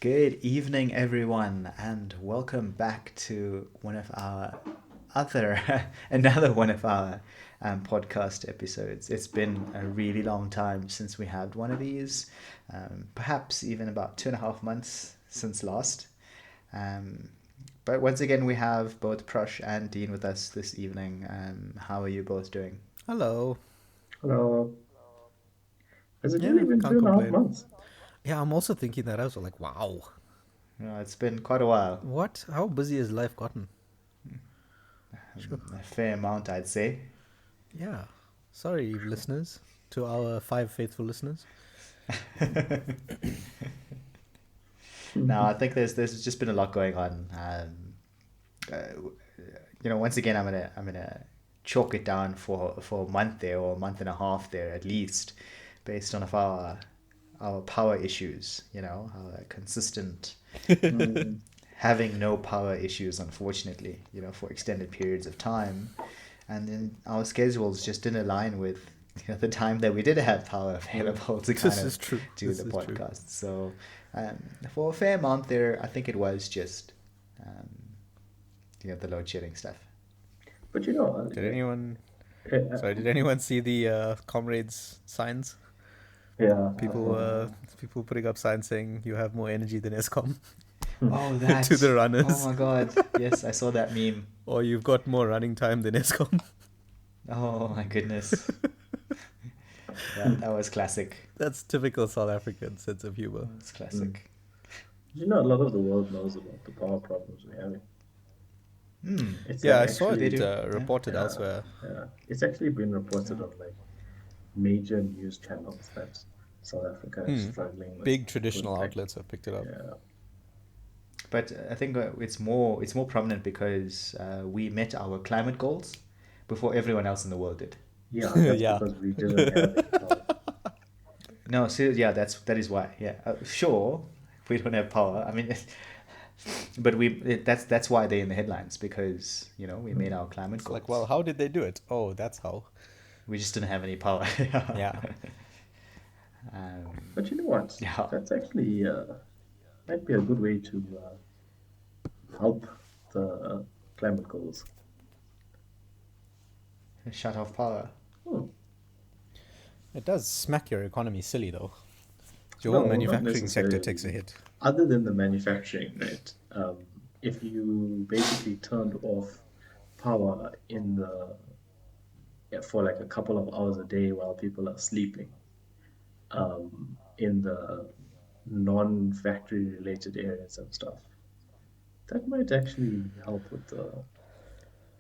Good evening, everyone, and welcome back to one of our other, another one of our podcast episodes. It's been a really long time since we had one of these, perhaps even about 2.5 months since last. Um, but once again, we have both Prush and Dean with us this evening. How are you both doing? Hello. Hello. Has it Yeah, really been can't two and a half complain. months? Yeah, I'm also thinking that. I was like, wow, It's been quite a while, what? How busy has life gotten? Sure. a fair amount, I'd say. Yeah. Sorry, listeners, to our 5 faithful listeners. No, I think there's just been a lot going on. Uh, Once again, I'm gonna chalk it down for a month there or a month and a half there at least, based on of our power issues. Our consistent Mm. having no power issues, unfortunately. For extended periods of time, and then our schedules just didn't align with the time that we did have power available to kind This of is true. do This the is true. podcast. So for a fair amount there, I think it was just um, the load shedding stuff. But you know, Did anyone? uh, Sorry, did anyone see the comrades signs? yeah, I People, saw that. people putting up signs saying you have more energy than ESCOM Oh, to the that! Oh runners, my God! Yes, I saw that meme. or you've got more running time than ESCOM. Oh my goodness! That was classic. That's typical South African sense of humor. That's Mm. classic. You know, a lot of the world knows about the power problems we're having. Hmm. It's Yeah, like I saw They it actually, do. Yeah. reported yeah, elsewhere. yeah. It's actually been reported Yeah. on like major news channels that South Africa is Hmm. struggling Big with traditional like, outlets have picked it up. yeah, But I think it's more prominent because we met our climate goals before everyone else in the world did. yeah. That's Yeah. because we didn't have any power. No, so yeah, that is why. Yeah, sure, we don't have power. I mean, but that's why they're in the headlines because we made Mm. our climate It's like, well, goals. how did they do it? Oh, that's how. We just didn't have any power. Yeah. But you know what? Yeah, That's actually might be a good way to help the climate goals. shut off power. Hmm. It does smack your economy silly, though. Your whole No, not manufacturing sector necessarily. takes a hit. Other than the manufacturing, right? If you basically turned off power in the yeah, for like a couple of hours a day while people are sleeping, in the non-factory related areas and stuff, that might actually help with the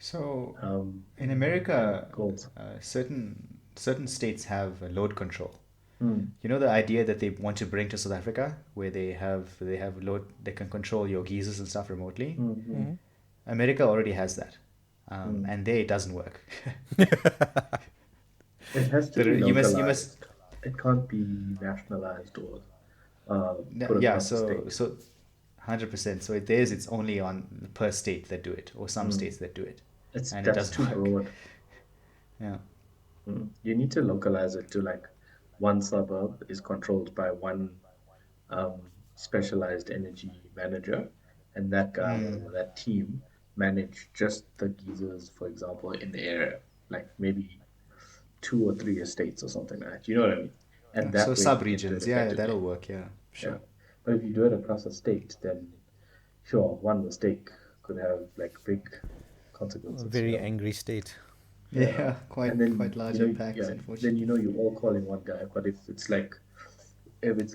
So, um, in America, goals. certain states have load control. Hmm. The idea that they want to bring to South Africa, where they have load, they can control your geysers and stuff remotely. Hmm. Hmm. Hmm. America already has that, Hmm. and there it doesn't work. It has to be You must localized. It can't be nationalized or no, put yeah. across the So state. so 100%. So it's only on per state that do it, or some Mm. states that do it, It's and it that's doesn't too work. broad. Yeah. You need to localize it to like one suburb is controlled by one specialized energy manager, and that guy or that team manage just the geysers, for example, in the area, like maybe 2 or 3 estates or something like that. You know what I mean? And So that way sub you can do it regions, yeah, effectively. that'll work. Yeah, Yeah. sure. But if you do it across a state, then sure, one mistake could have like big A consequences, you very know? angry state. Yeah. Yeah, And quite then, large impacts, yeah, then unfortunately. you're all calling one guy. But if it's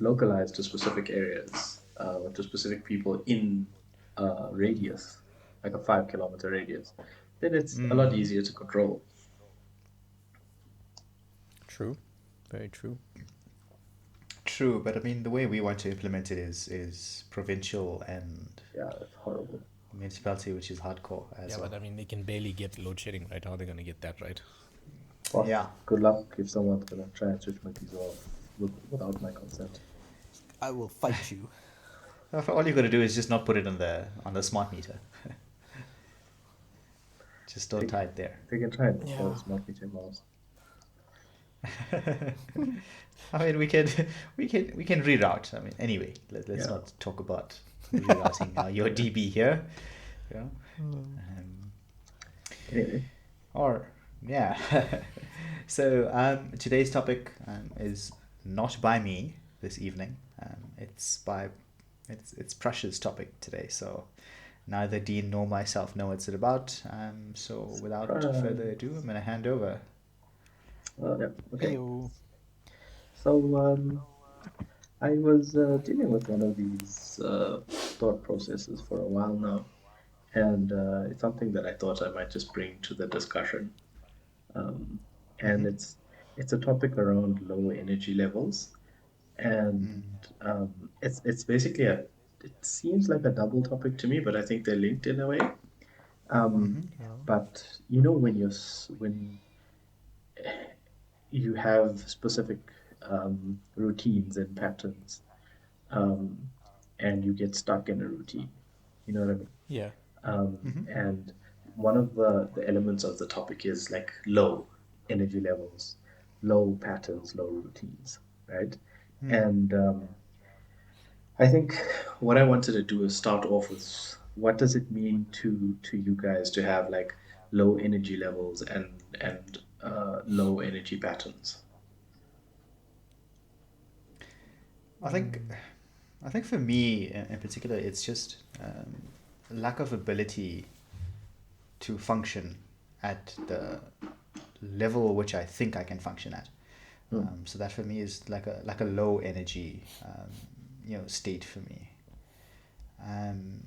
localized to specific areas, or to specific people in a radius, like a 5 kilometer radius, then it's a lot easier to control. True. Very true. True, but I mean, the way we want to implement it is provincial and Yeah, it's horrible. municipality, which is hardcore Yeah, as but well. I mean, they can barely get load shedding right. How are they going to get that right? Boss, Yeah. good luck if someone's gonna try and switch my keys off without my consent. I will fight you. All you got to do is just not put it on the smart meter. Just don't They, tie it there. they can try and install Yeah. a smart meter mouse. I mean, we can reroute. I mean, anyway, let's Yeah. not talk about rerouting your DB here. You know, um, Anyway, or yeah. So today's topic is not by me this evening. It's Prussia's topic today. So neither Dean nor myself know what it's about. So without further surprise. ado, I'm gonna hand over. Yeah. Okay. Heyo. So I was dealing with one of these thought processes for a while now, and it's something that I thought I might just bring to the discussion. Um, and Mm-hmm. it's a topic around low energy levels, and it's basically a it seems like a double topic to me, but I think they're linked in a way. Um, Mm-hmm. Yeah. but you know when you have specific routines and patterns, um, and you get stuck in a routine. You know what I mean? Yeah. Mm-hmm. And one of the elements of the topic is like low energy levels, low patterns, low routines, right? And I think what I wanted to do is start off with what does it mean to you guys to have like low energy levels and low energy patterns? I think I think for me in particular, it's just lack of ability to function at the level which I think I can function at. Hmm. So that for me is like a low energy, state for me. Um,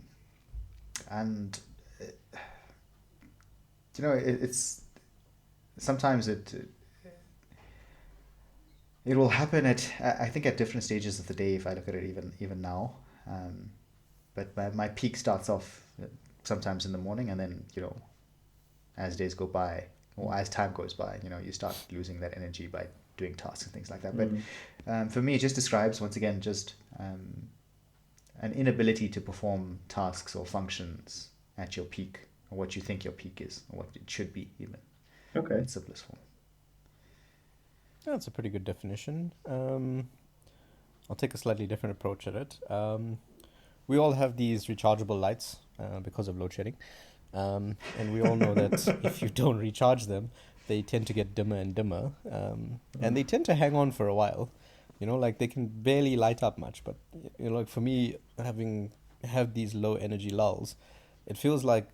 and it's sometimes it will happen at I think at different stages of the day if I look at it even now. Um, but my peak starts off sometimes in the morning, and then as days go by or as time goes by, you start losing that energy by doing tasks and things like that. But Hmm. for me, it just describes once again just an inability to perform tasks or functions at your peak, or what you think your peak is, or what it should be, even in Okay. its simplest form. That's a pretty good definition. I'll take a slightly different approach at it. We all have these rechargeable lights because of load shedding. And we all know that if you don't recharge them, they tend to get dimmer and dimmer. And they tend to hang on for a while. Like they can barely light up much. But, like for me, have these low energy lulls, it feels like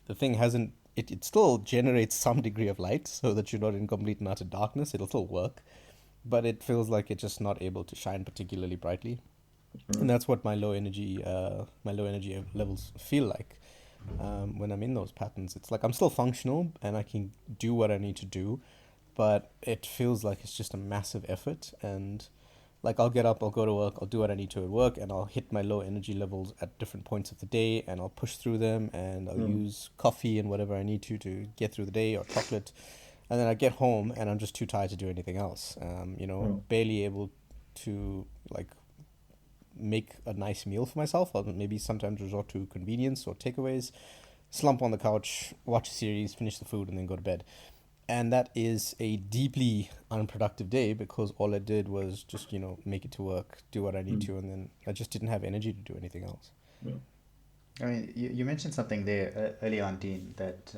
the thing hasn't. It still generates some degree of light so that you're not in complete and utter darkness. It'll still work, but it feels like it's just not able to shine particularly brightly, Hmm. and that's what my low energy levels feel like when I'm in those patterns. It's like I'm still functional and I can do what I need to do, but it feels like it's just a massive effort. And like I'll get up, I'll go to work, I'll do what I need to at work, and I'll hit my low energy levels at different points of the day, and I'll push through them, and I'll Hmm. use coffee and whatever I need to get through the day, or chocolate, and then I get home and I'm just too tired to do anything else. Hmm. Barely able to like make a nice meal for myself. I'll maybe sometimes resort to convenience or takeaways, slump on the couch, watch a series, finish the food, and then go to bed. And that is a deeply unproductive day because all I did was just, make it to work, do what I need Hmm. to, and then I just didn't have energy to do anything else. Hmm. I mean, you mentioned something there early on, Dean, that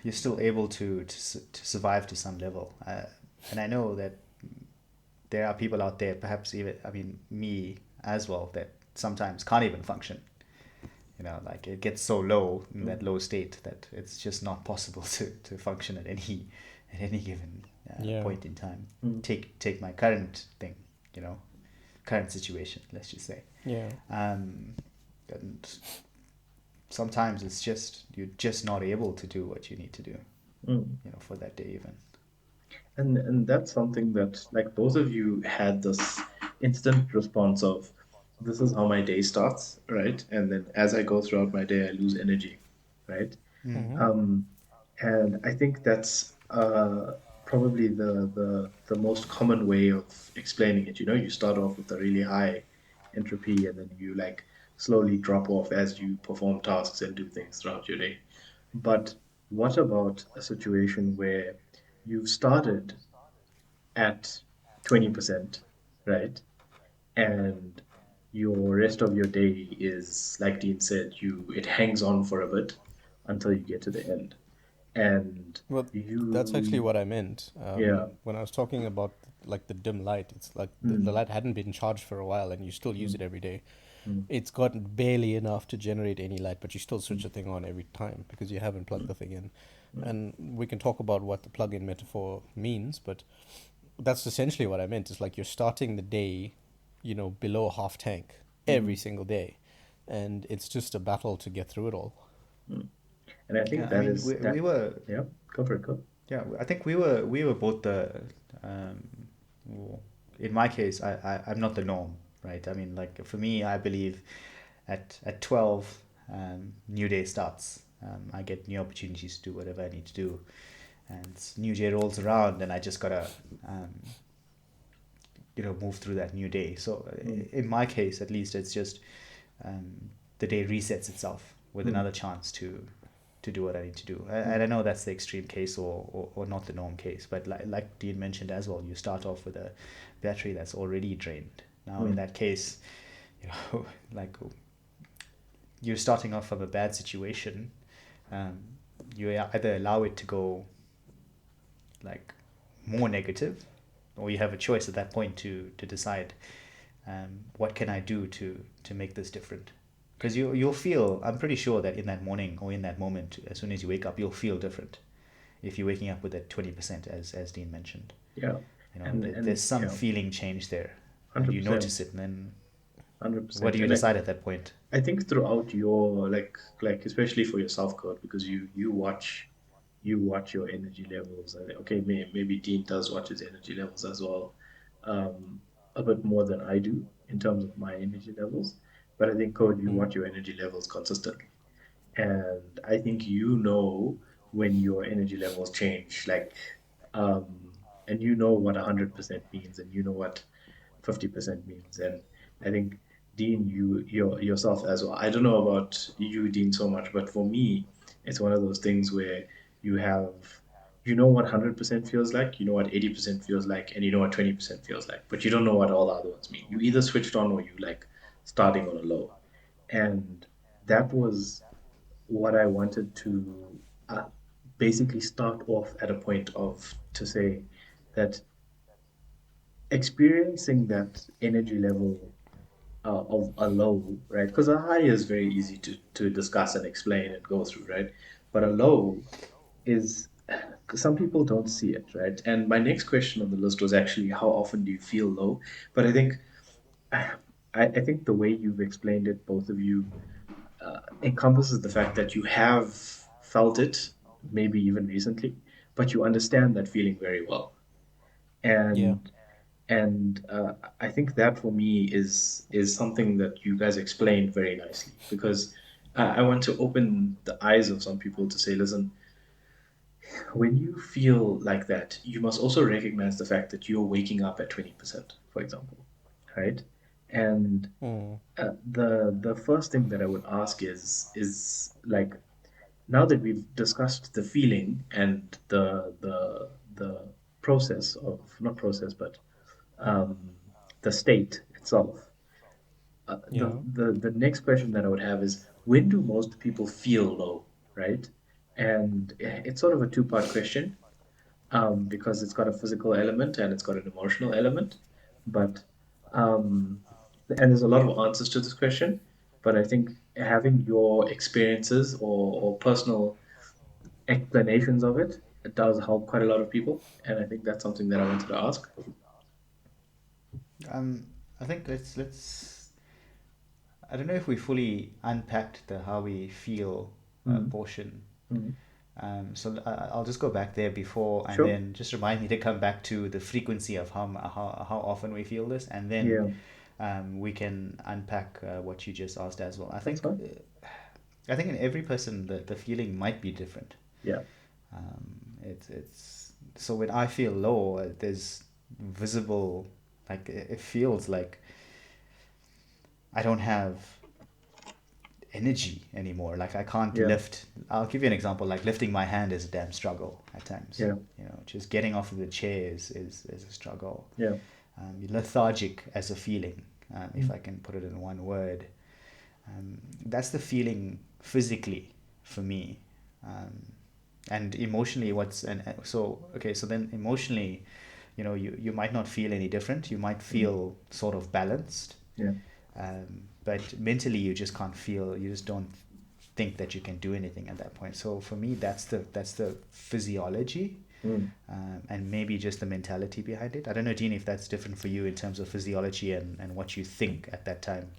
you're still able to survive to some level. And I know that there are people out there, perhaps even, I mean, me as well, that sometimes can't even function. Like it gets so low in Hmm. that low state that it's just not possible to function at any given Yeah. point in time. Hmm. Take my current thing, you know, current situation. Let's just say, Yeah. um, and sometimes it's just you're just not able to do what you need to do, Hmm. for that day even. And that's something that like both of you had this instant response of this is how my day starts, right? And then as I go throughout my day, I lose energy, right? Mm-hmm. Um, and I think that's probably the most common way of explaining it. You know, you start off with a really high entropy, and then you like slowly drop off as you perform tasks and do things throughout your day. But what about a situation where you've started at 20%, right? And your rest of your day is, like Dean said, it hangs on for a bit until you get to the end. And Well, that's actually you, what I meant. yeah, When I was talking about like the dim light, it's like the mm, light hadn't been charged for a while and you still use mm, it every day. mm, It's got barely enough to generate any light, but you still switch mm, the thing on every time because you haven't plugged mm, the thing in. mm, And we can talk about what the plug-in metaphor means, but that's essentially what I meant. It's like you're starting the day, below half tank every mm, single day, and it's just a battle to get through it all. mm. And I think Yeah, I that mean, is we that. were, Yeah, go for it, go. yeah, I think we were both um, well, in my case, I'm not the norm, right? I mean, like for me, I believe at 12, new day starts. I get new opportunities to do whatever I need to do, and new day rolls around, and I just gotta, um, move through that new day. So Mm, in my case, at least, it's just um, the day resets itself with mm, another chance to do what I need to do. mm, And I know that's the extreme case or not the norm case, but like Dean mentioned as well, you start off with a battery that's already drained. Now, in mm, that case, like you're starting off from a bad situation. Um, you either allow it to go like more negative, or you have a choice at that point to decide what can I do to make this different. Because you'll feel, I'm pretty sure that in that morning or in that moment, as soon as you wake up, you'll feel different if you're waking up with that 20%, as Dean mentioned. yeah, There's and some yeah, feeling change there, and you 100%, notice it, and then what 100%. do you And decide at that point? I think throughout your like especially for your self code because you watch your energy levels. Okay, maybe Dean does watch his energy levels as well, um, a bit more than I do in terms of my energy levels. But I think Code, you Mm. watch your energy levels consistently, and I think you know when your energy levels change, um, and you know what 100% means, and you know what 50% means. And I think Dean, yourself as well. I don't know about you, Dean, so much, but for me, it's one of those things where you have, you know what 100% feels like, you know what 80% feels like, and you know what 20% feels like, but you don't know what all the other ones mean. You either switched on or you like starting on a low. And that was what I wanted to basically start off at a point of to say that experiencing that energy level of a low, right? Because a high is very easy to discuss and explain and go through, right? But a low is some people don't see it, right? And my next question on the list was actually how often do you feel low? But I think I think the way you've explained it, both of you, encompasses the fact that you have felt it, maybe even recently, but you understand that feeling very well. Yeah. And I think that for me is something that you guys explained very nicely because I want to open the eyes of some people to say, listen, when you feel like that, you must also recognize the fact that you're waking up at 20%, for example, right? And Mm. the first thing that I would ask is like now that we've discussed the feeling and the process of not process but um, the state itself. Yeah. The next question that I would have is when do most people feel low, right? And it's sort of a two-part question because it's got a physical element and it's got an emotional element. But and there's a lot of answers to this question. But I think having your experiences or personal explanations of it, it does help quite a lot of people. And I think that's something that I wanted to ask. Um, I think let's. I don't know if we fully unpacked the how we feel Mm, portion. mm, So I'll just go back there before, and sure. then just remind me to come back to the frequency of how often we feel this, and then Yeah, we can unpack what you just asked as well. that's fine. I think in every person the feeling might be different. Yeah. It's so when I feel low, there's visible, like it feels like I don't have energy anymore. Like I can't Yeah. lift. I'll give you an example. Like lifting my hand is a damn struggle at times. Yeah. You know, just getting off of the chair is a struggle. Yeah. Lethargic as a feeling, if I can put it in one word. That's the feeling physically for me. And emotionally, so then emotionally, you know, you might not feel any different. You might feel sort of balanced. Yeah. But mentally you just can't feel, you just don't think that you can do anything at that point. So for me, that's the physiology, and maybe just the mentality behind it. I don't know, Dean, if that's different for you in terms of physiology and what you think at that time.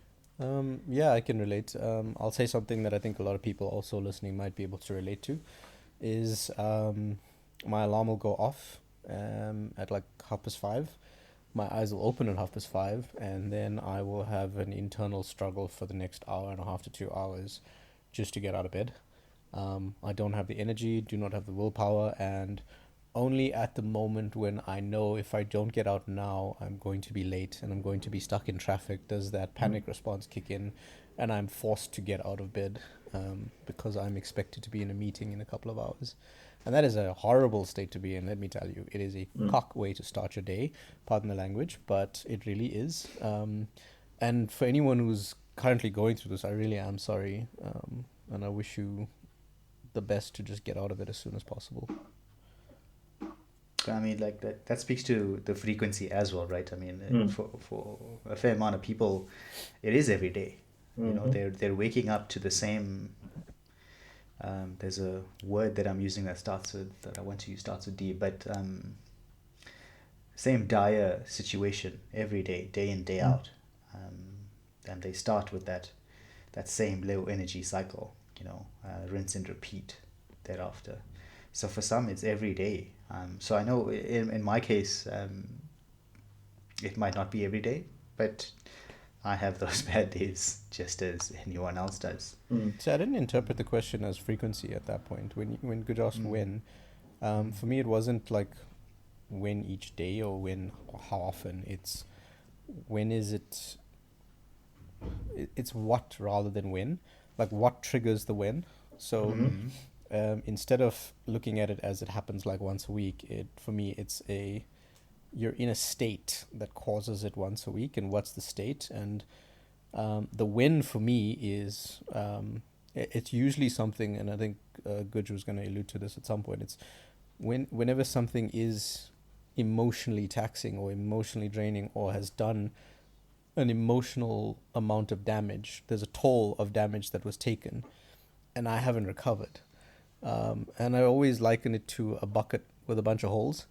Yeah, I can relate. I'll say something that I think a lot of people also listening might be able to relate to is my alarm will go off at like 5:30. My eyes will open at 5:30, and then I will have an internal struggle for the next hour and a half to 2 hours just to get out of bed. I don't have the energy, do not have the willpower, and only at the moment when I know if I don't get out now, I'm going to be late and I'm going to be stuck in traffic, does that panic response kick in, and I'm forced to get out of bed because I'm expected to be in a meeting in a couple of hours. And that is a horrible state to be in, let me tell you. It is a cock way to start your day, pardon the language, but it really is. And for anyone who's currently going through this, I really am sorry. And I wish you the best to just get out of it as soon as possible. I mean, like that speaks to the frequency as well, right? I mean, for a fair amount of people, it is every day. You know, they're waking up to the same. There's a word that I'm using that I want to use starts with D, but same dire situation every day, day in, day out, and they start with that same low energy cycle. You know, rinse and repeat thereafter. So for some, it's every day. So I know in my case, it might not be every day, but I have those bad days just as anyone else does. So I didn't interpret the question as frequency at that point. When Guj asked when, for me it wasn't like when each day or when or how often. It's when is it. It's what rather than when. Like what triggers the when. So instead of looking at it as it happens like once a week, for me it's you're in a state that causes it once a week, and what's the state? And the when for me is it's usually something, and I think Guj was going to allude to this at some point. It's whenever something is emotionally taxing or emotionally draining or has done an emotional amount of damage. There's a toll of damage that was taken, and I haven't recovered. And I always liken it to a bucket with a bunch of holes.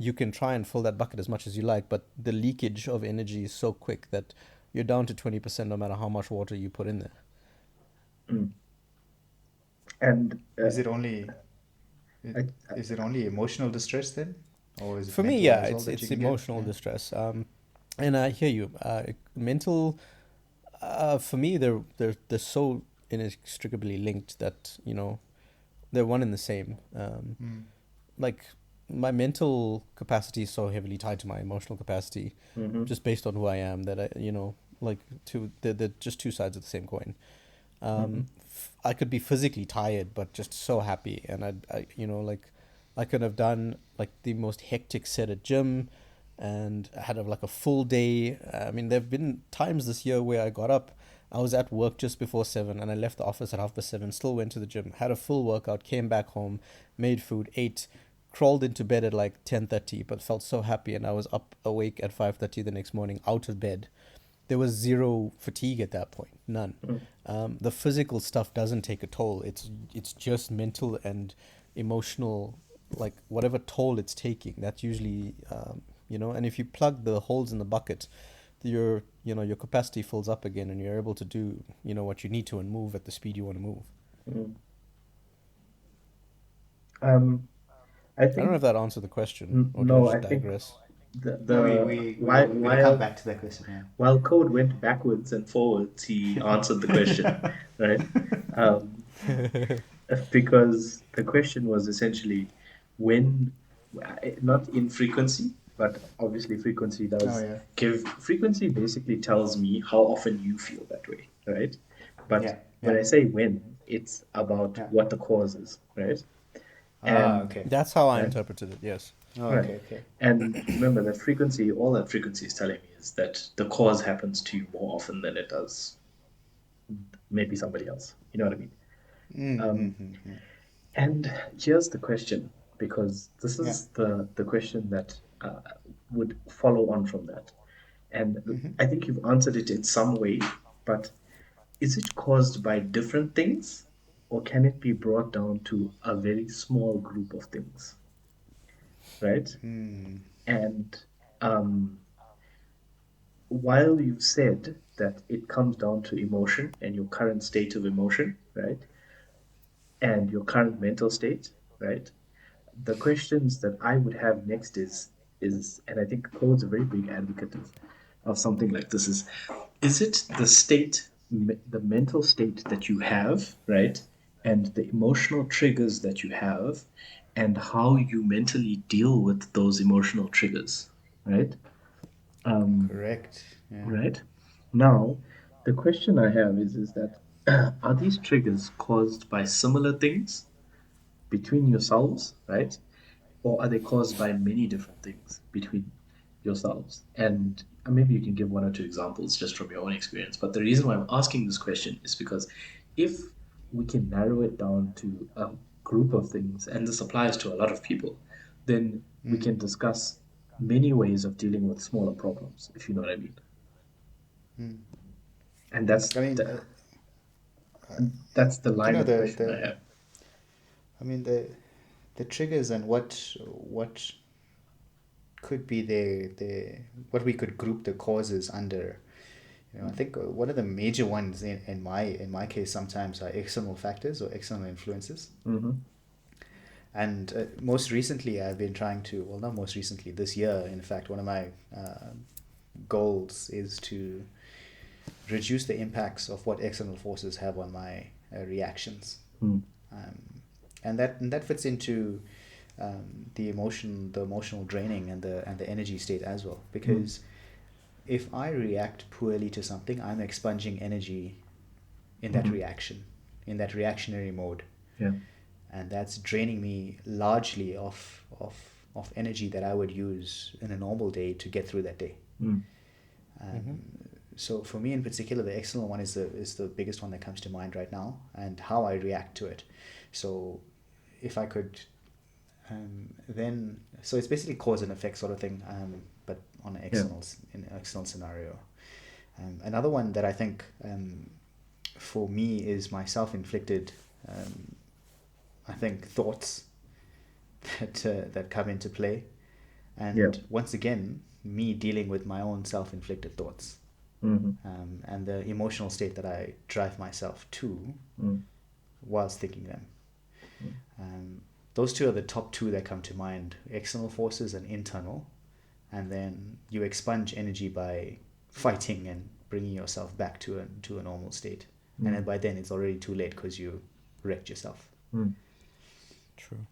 You can try and fill that bucket as much as you like, but the leakage of energy is so quick that you're down to 20% no matter how much water you put in there. And Is it only emotional distress then, or is it for me, mental yeah, as well that it's you can emotional get? distress. And I hear you. Mental, for me, they're so inextricably linked that they're one and the same. Like my mental capacity is so heavily tied to my emotional capacity, just based on who I am. That they're just two sides of the same coin. I could be physically tired, but just so happy, and I could have done like the most hectic set at gym, and I had like a full day. I mean, there've been times this year where I got up, I was at work just before 7, and I left the office at 7:30. Still went to the gym, had a full workout, came back home, made food, ate, crawled into bed at like 10:30, but felt so happy, and I was awake at 5:30 the next morning, out of bed. There was zero fatigue at that point, none. The physical stuff doesn't take a toll. It's just mental and emotional, like whatever toll it's taking. That's usually, and if you plug the holes in the bucket, your capacity fills up again, and you're able to do what you need to and move at the speed you want to move. I I don't know think if that answered the question, or did I no, I just think digress? No, we're gonna come while back to that question. Yeah. while code went backwards and forwards, he answered the question, right? Um, because the question was essentially when, not in frequency, but obviously frequency Oh does yeah. give, frequency basically tells me how often you feel that way, right? But Yeah. when Yeah. I say when, it's about Yeah. what the cause is, right? Ah, And okay. That's how I right, interpreted it. Yes. Oh, right. okay. Okay. And remember that frequency, all that frequency is telling me is that the cause happens to you more often than it does maybe somebody else. You know what I mean? Um, Mm-hmm. and here's the question, because this Yeah. is the question that would follow on from that. And Mm-hmm. I think you've answered it in some way, but is it caused by different things, or can it be brought down to a very small group of things, right? Mm. And um, while you said that it comes down to emotion and your current state of emotion, right, and your current mental state, right, the questions that I would have next is, and I think Code's a very big advocate of something like this, is it the state, the mental state that you have, right, and the emotional triggers that you have, and how you mentally deal with those emotional triggers, right? Um, Correct. Yeah. right. Now, the question I have is that are these triggers caused by similar things between yourselves, right? Or are they caused by many different things between yourselves? And maybe you can give one or two examples just from your own experience. But the reason why I'm asking this question is because if we can narrow it down to a group of things, and this applies to a lot of people, then we Mm. can discuss many ways of dealing with smaller problems, if you know what I mean. Mm. And I mean, that's the you line know of the question I the have. I mean the triggers and what could be the what we could group the causes under. You know, I think one of the major ones in my case sometimes are external factors or external influences. Mm-hmm. And most recently, I've been trying to, well, not most recently, this year, in fact, one of my goals is to reduce the impacts of what external forces have on my reactions. Mm. Um, and that fits into the emotional draining and the energy state as well. Mm. Because if I react poorly to something, I'm expunging energy in that Mm-hmm. reaction, in that reactionary mode, Yeah. and that's draining me largely of energy that I would use in a normal day to get through that day. Mm. Mm-hmm. Um, so for me in particular, the external one is the biggest one that comes to mind right now, and how I react to it. So if I could, then so it's basically cause and effect sort of thing, but on an Yeah. in an external scenario. Another one that I think for me is my self-inflicted, I think, thoughts that come into play, Yeah. and once again, me dealing with my own self-inflicted thoughts, Mm-hmm. and the emotional state that I drive myself to Mm. whilst thinking them. Mm. Those two are the top two that come to mind: external forces and internal. And then you expunge energy by fighting and bringing yourself back to a normal state. And Mm. then by then it's already too late because you wrecked yourself. Mm. True.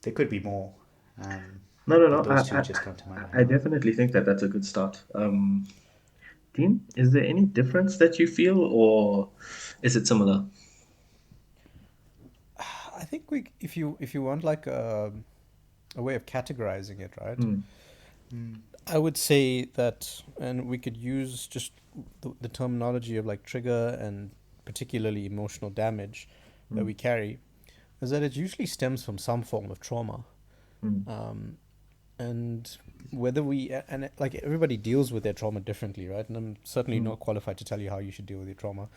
There could be more, No, no, but no. those two just come to mind right I now. definitely think that that's a good start. Dean, is there any difference that you feel, or is it similar? I think if you want like a way of categorizing it, right? Mm. Mm. I would say that, and we could use just the terminology of like trigger and particularly emotional damage that Mm. we carry, is that it usually stems from some form of trauma. Mm. Um, and whether like everybody deals with their trauma differently, right? And I'm certainly Mm. not qualified to tell you how you should deal with your trauma.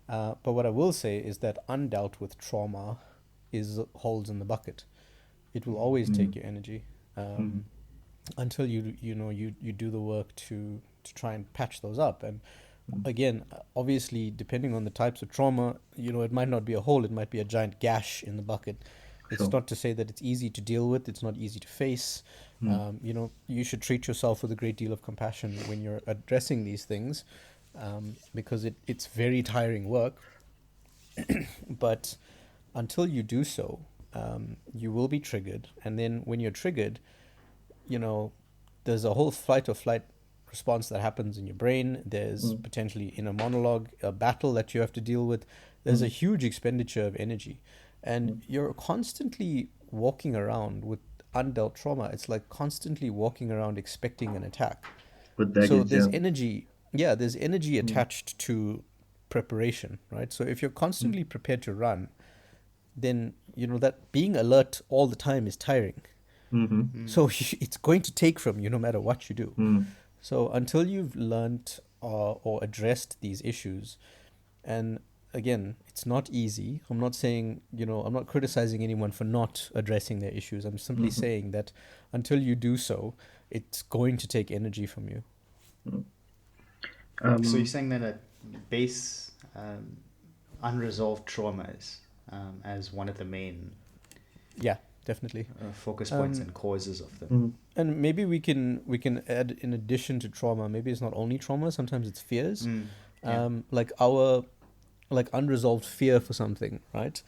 But what I will say is that undealt with trauma is holes in the bucket. It will always Mm. take your energy. Mm. Until you do the work to try and patch those up. And again, obviously, depending on the types of trauma, it might not be a hole, it might be a giant gash in the bucket. It's Sure. not to say that it's easy to deal with, it's not easy to face. Mm. You should treat yourself with a great deal of compassion when you're addressing these things, because it's very tiring work. But until you do so, you will be triggered. And then when you're triggered, you know, there's a whole fight or flight response that happens in your brain. There's Mm. potentially inner monologue, a battle that you have to deal with. There's a Mm. huge expenditure of energy, and Mm. you're constantly walking around with undealt trauma. It's like constantly walking around expecting an attack. With So baggage, there's yeah. energy, yeah, there's energy Mm. attached to preparation, right? So if you're Mm. constantly prepared to run, then that being alert all the time is tiring. Mm-hmm. So it's going to take from you no matter what you do. Mm. So until you've learned or addressed these issues, and again, it's not easy. I'm not saying, I'm not criticizing anyone for not addressing their issues. I'm simply Mm-hmm. saying that until you do so, it's going to take energy from you. Mm. So you're Um, saying that a base unresolved traumas as one of the main Yeah, definitely. focus points and causes of them. mm. And maybe we can add, in addition to trauma, maybe it's not only trauma, sometimes it's fears. Yeah. Like our like unresolved fear for something, right?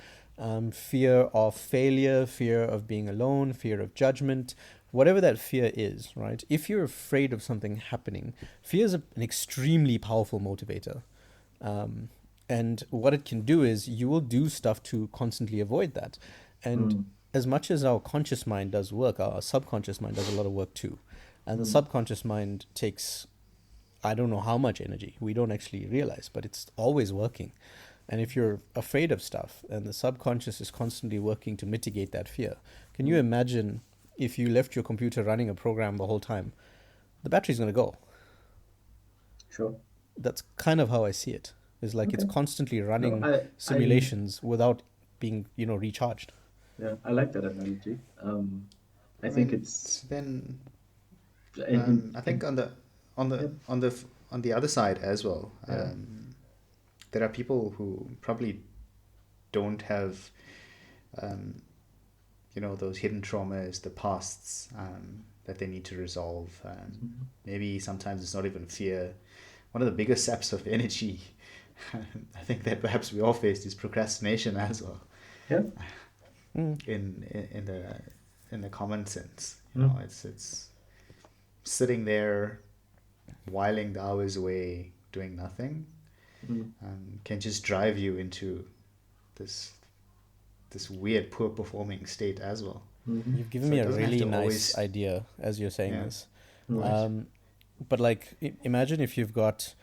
Fear of failure, fear of being alone, fear of judgment, whatever that fear is, right? If you're afraid of something happening, fear is an extremely powerful motivator. Um, and what it can do is you will do stuff to constantly avoid that. And Mm. as much as our conscious mind does work, our subconscious mind does a lot of work too. And the Mm. subconscious mind takes, I don't know how much energy. We don't actually realize, but it's always working. And if you're afraid of stuff and the subconscious is constantly working to mitigate that fear, can you Mm. imagine if you left your computer running a program the whole time? The battery's going to go. Sure. That's kind of how I see it. It's like it's Okay. constantly No, running I simulations without being, recharged. yeah, I like that analogy. I I think mean, it's then I think in on yeah. the on the on the other side as well, Yeah. there are people who probably don't have those hidden traumas, the pasts that they need to resolve. Mhm. Maybe sometimes it's not even fear. One of the biggest saps of energy, I think that perhaps we all faced, is procrastination as well. Yeah. Mm. In the common sense, Mm. it's sitting there, whiling the hours away, doing nothing, Mm. can just drive you into this weird poor performing state as well. Mhm. You've given So me it a doesn't have really to nice always, idea as you're saying yeah, this. Right. Um, but like, imagine if you've got,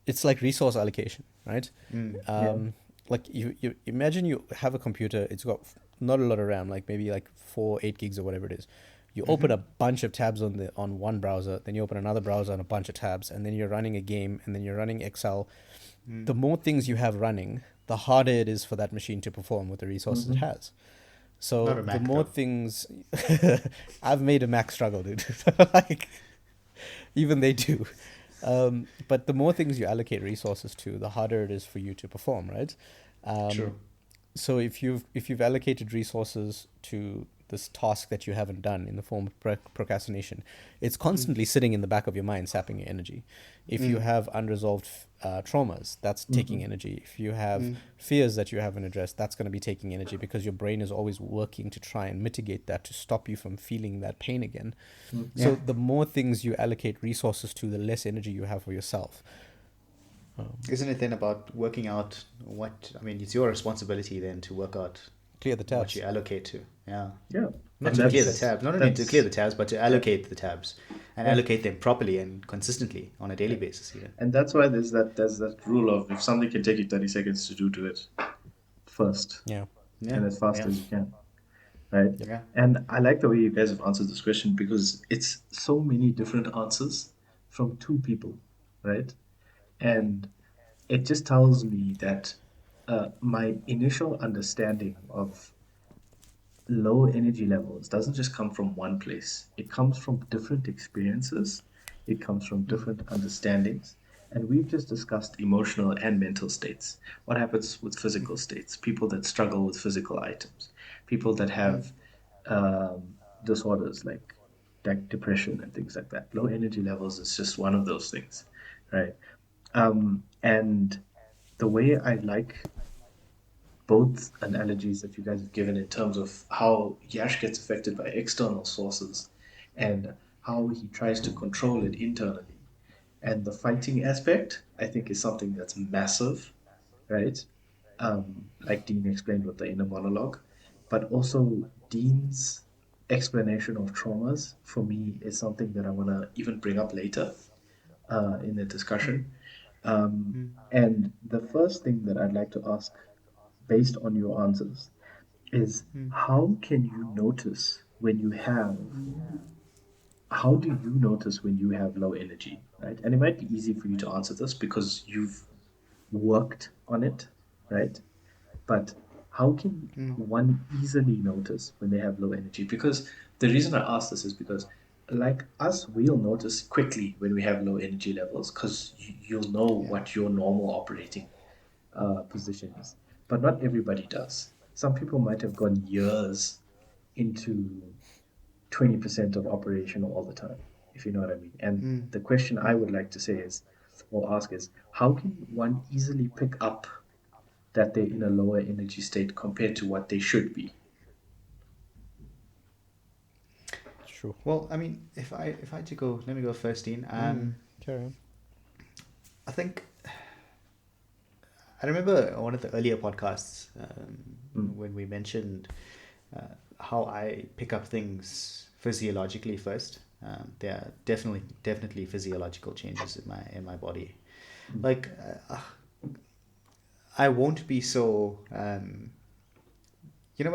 it's like resource allocation, right? Yeah. Like you imagine you have a computer, it's got not a lot of RAM, like maybe like 8 gigs or whatever it is. You open a bunch of tabs on one browser, then you open another browser on a bunch of tabs, and then you're running a game, and then you're running Excel. The more things you have running, the harder it is for that machine to perform with the resources it Mhm. has. So Not a the Mac more though. things, I've made a Mac struggle, dude. Like even they do. But the more things you allocate resources to, the harder it is for you to perform, right? True. Um, so if you've allocated resources to this task that you haven't done in the form of procrastination, it's constantly sitting in the back of your mind, sapping your energy. If you have unresolved traumas, that's taking Mhm. energy. If you have fears that you haven't addressed, that's going to be taking energy because your brain is always working to try and mitigate that, to stop you from feeling that pain again. Mm. Yeah. So the more things you allocate resources to, the less energy you have for yourself. Isn't it then about working out it's your responsibility then to work out Clear the what tabs. you allocate to. Yeah. Yeah. Not And to clear the that's tabs, not only to clear that's the tabs, but to yeah. allocate the tabs and Yeah. allocate them properly and consistently on a daily Yeah. basis even. And that's why there's that rule of if something can take you 30 seconds to do it first Yeah. Yeah. and as fast Yeah. as you can, right? Yep. Yeah. And I like the way you guys have answered this question because it's so many different answers from two people, right? And it just tells me that my initial understanding of low energy levels doesn't just come from one place. It comes from different experiences, it comes from different understandings. And we've just discussed emotional and mental states. What happens with physical states? People that struggle with physical items, people that have disorders like depression and things like that. Low energy levels is just one of those things, right? And the way I like both analogies that you guys have given in terms of how Yash gets affected by external sources and how he tries to control it internally. And the fighting aspect, I think, is something that's massive, right? Like Dean explained with the inner monologue, but also Dean's explanation of traumas for me is something that I want to even bring up later in the Mm, discussion. mm, And the first thing that I'd like to ask, based on your answers, is mm, how can you notice when you have how do you notice when you have low energy, right? And it might be easy for you to answer this because you've worked on it, right? But how can mm, one easily notice when they have low energy? Because the reason I ask this is because, like us, we'll notice quickly when we have low energy levels because you'll know yeah. what your normal operating position is. But not everybody does. Some people might have gone years into 20% of operational all the time, if you know what I mean. And Mm, the question I mm. would like to say is, or ask is, how can one easily pick up that they're in a lower energy state compared to what they should be? True. Well, I mean, if I had to go, let me go first, Dean. Carry on. I think I remember one of the earlier podcasts Mm, when we mentioned uh, how I pick up things physiologically first. There are definitely physiological changes in my body. mm, Like I won't be so. When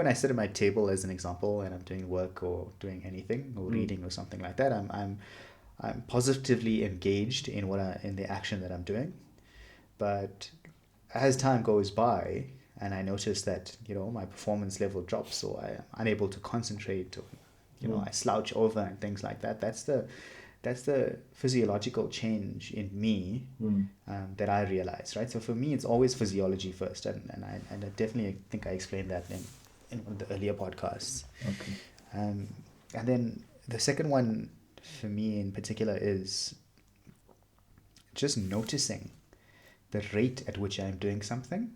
I sit at my table as an example and I'm doing work or doing anything or mm, reading or something like that, I'm positively engaged in in the action that I'm doing. But as time goes by and I notice that, my performance level drops or I'm unable to concentrate or, mm, I slouch over and things like that, that's the physiological change in me mm. that I realize, right? So for me, it's always physiology first. And I definitely think I explained that in one of the earlier podcasts. Okay. Um, and then the second one for me in particular is just noticing the rate at which I'm doing something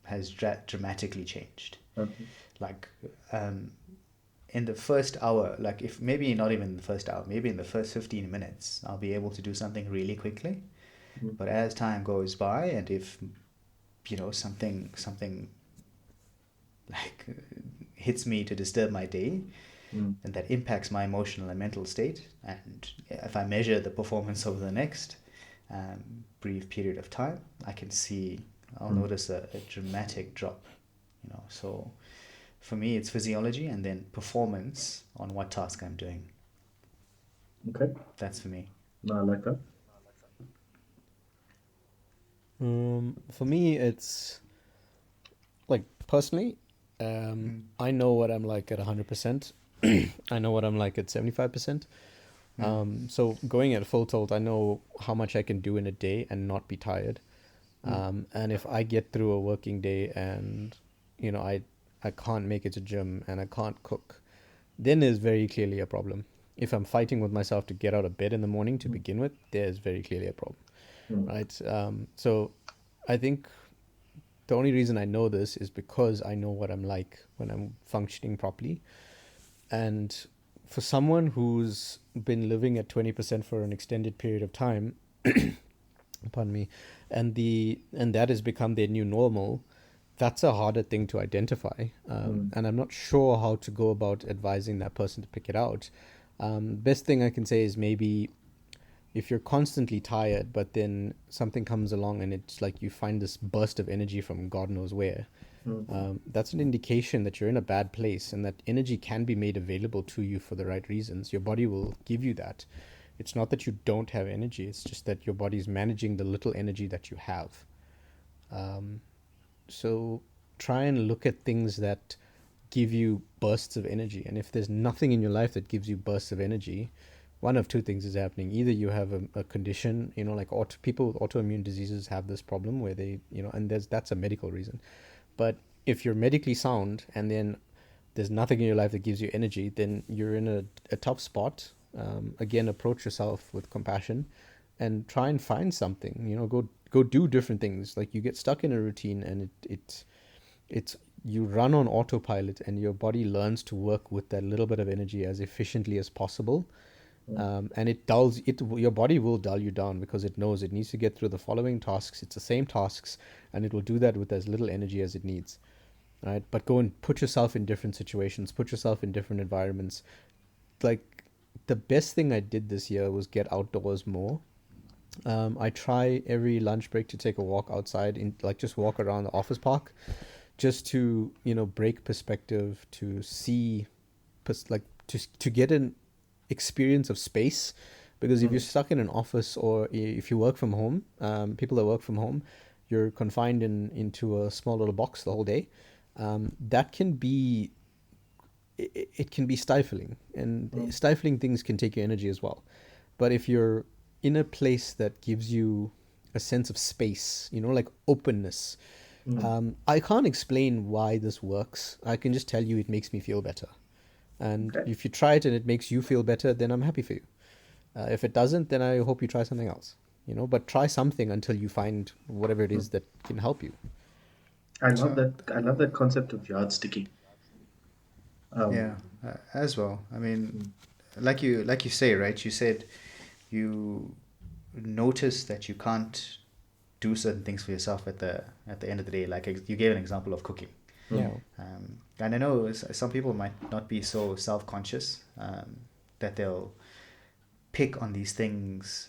has dramatically changed. Okay. Like in the first hour, like if maybe not even in the first hour, maybe in the first 15 minutes, I'll be able to do something really quickly. Mm, But as time goes by, and if something like hits me to disturb my day, mm, and that impacts my emotional and mental state, and if I measure the performance over the next brief period of time, I'll mm. notice a dramatic drop. So for me, it's physiology and then performance on what task I'm doing. Okay. That's for me. No, I like that. For me, it's like personally, Mm, I know what I'm like at 100%. I know what I'm like at 75%. mm, So going at full tilt, I know how much I can do in a day and not be tired. Mm, And if I get through a working day and I can't make it to gym and I can't cook, then there's very clearly a problem. If I'm fighting with myself to get out of bed in the morning to mm, begin with, there's very clearly a problem, mm. right? So I think the only reason I know this is because I know what I'm like when I'm functioning properly. And for someone who's been living at 20% for an extended period of time, pardon me, and that has become their new normal, that's a harder thing to identify. Mm, And I'm not sure how to go about advising that person to pick it out. Best thing I can say is maybe if you're constantly tired, but then something comes along and it's like you find this burst of energy from God knows where, mm, that's an indication that you're in a bad place and that energy can be made available to you for the right reasons. Your body will give you that. It's not that you don't have energy, it's just that your body's managing the little energy that you have. Um, so try and look at things that give you bursts of energy. And if there's nothing in your life that gives you bursts of energy, one of two things is happening. Either you have a condition, like people with autoimmune diseases have this problem where they, and that's a medical reason. But if you're medically sound and then there's nothing in your life that gives you energy, then you're in a tough spot. Again, approach yourself with compassion and try and find something. Go do different things. Like you get stuck in a routine and it's you run on autopilot and your body learns to work with that little bit of energy as efficiently as possible. And it dulls it. Your body will dull you down because it knows it needs to get through the following tasks. It's the same tasks, and it will do that with as little energy as it needs. Right? But go and put yourself in different situations, put yourself in different environments. Like the best thing I did this year was get outdoors more. I try every lunch break to take a walk outside, in like just walk around the office park, just to break perspective, to see, like to get an experience of space. Because if you're stuck in an office, or if you work from home, people that work from home, you're confined into a small little box the whole day. That can be it can be stifling, and stifling things can take your energy as well. But if you're in a place that gives you a sense of space, like openness, I can't explain why this works. I can just tell you it makes me feel better. And Okay. if you try it and it makes you feel better, then I'm happy for you. If it doesn't, then I hope you try something else. But try something until you find whatever it is that can help you. I love So that. I love that concept of yard sticking. yeah, Um, as well. I mean, mm, like you say, right? You said you notice that you can't do certain things for yourself at the end of the day. Like you gave an example of cooking. mm, Yeah. And I know some people might not be so self-conscious that they'll pick on these things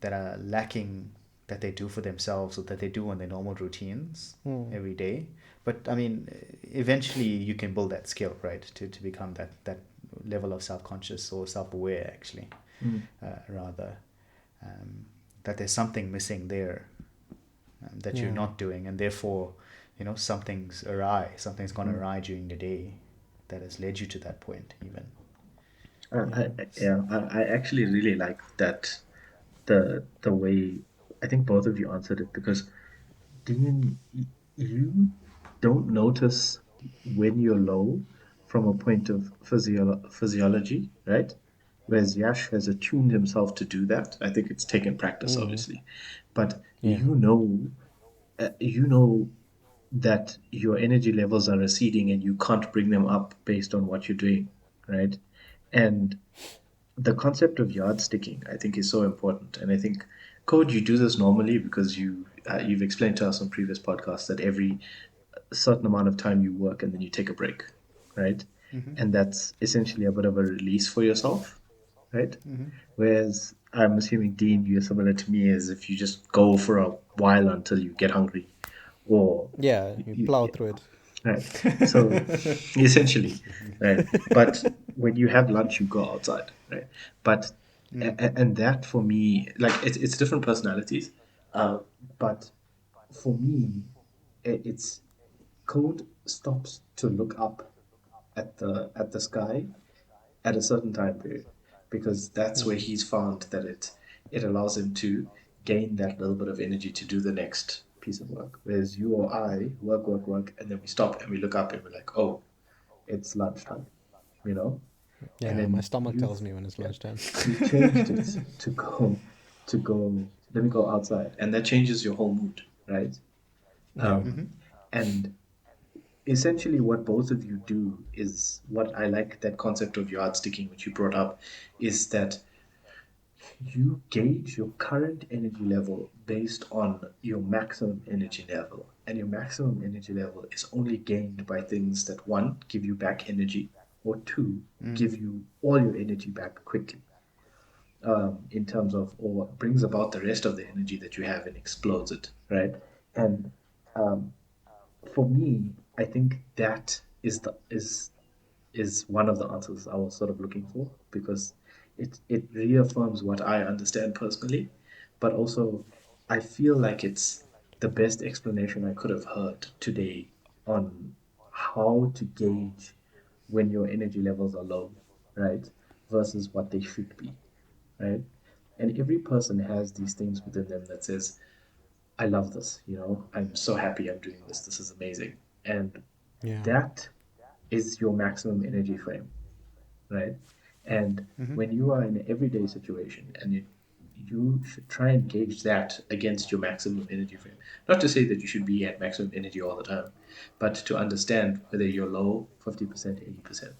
that are lacking, that they do for themselves or that they do on their normal routines Mm. every day. But I mean, eventually you can build that skill, right, to become that level of self-conscious or self-aware, actually, mm, rather, um, that there's something missing there that you're Yeah. not doing, and therefore, something's awry, something's gone mm. awry during the day that has led you to that point, even. Yeah. Yeah, I actually really like that the way I think both of you answered it because Dean, you don't notice when you're low from a point of physiology, right? Whereas Yash has attuned himself to do that. I think it's taken practice, Mm. obviously, but Yeah. you know that your energy levels are receding and you can't bring them up based on what you're doing, right? And the concept of yard sticking, I think, is so important. And I think, Code, you do this normally because you've explained to us on previous podcasts that every certain amount of time you work and then you take a break, right? And that's essentially a bit of a release for yourself, right? Whereas I'm assuming, Dean, you're similar to me, as if you just go for a while until you get hungry, or Yeah. You plow you, through it. right. So essentially, right. But when you have lunch, you go outside, right? But and that for me, like it's different personalities, uh, but for me, it's Code stops to look up at the sky at a certain time period because that's where Mm. he's found that it allows him to gain that little bit of energy to do the next piece of work. Whereas you or I work, and then we stop and we look up and we're like, oh, it's lunchtime, you know? And Yeah. My then stomach tells me when it's yeah, lunchtime. you've changed it to go, let me go outside. And that changes your whole mood, right? Yeah. Um, and essentially what both of you do is what I like that concept of yard sticking, which you brought up, is that you gauge your current energy level based on your maximum energy level. And your maximum energy level is only gained by things that one, give you back energy, or two, give you all your energy back quickly. In terms of, or brings about the rest of the energy that you have and explodes it, right? And um, for me, I think that is one of the answers I was sort of looking for because it reaffirms what I understand personally, but also I feel like it's the best explanation I could have heard today on how to gauge when your energy levels are low, right? Versus what they should be, right? And every person has these things within them that says, I love this, I'm so happy I'm doing this. This is amazing. And Yeah. that is your maximum energy frame, right? And when you are in an everyday situation and you should try and gauge that against your maximum energy frame. Not to say that you should be at maximum energy all the time, but to understand whether you're low 50%, 80%.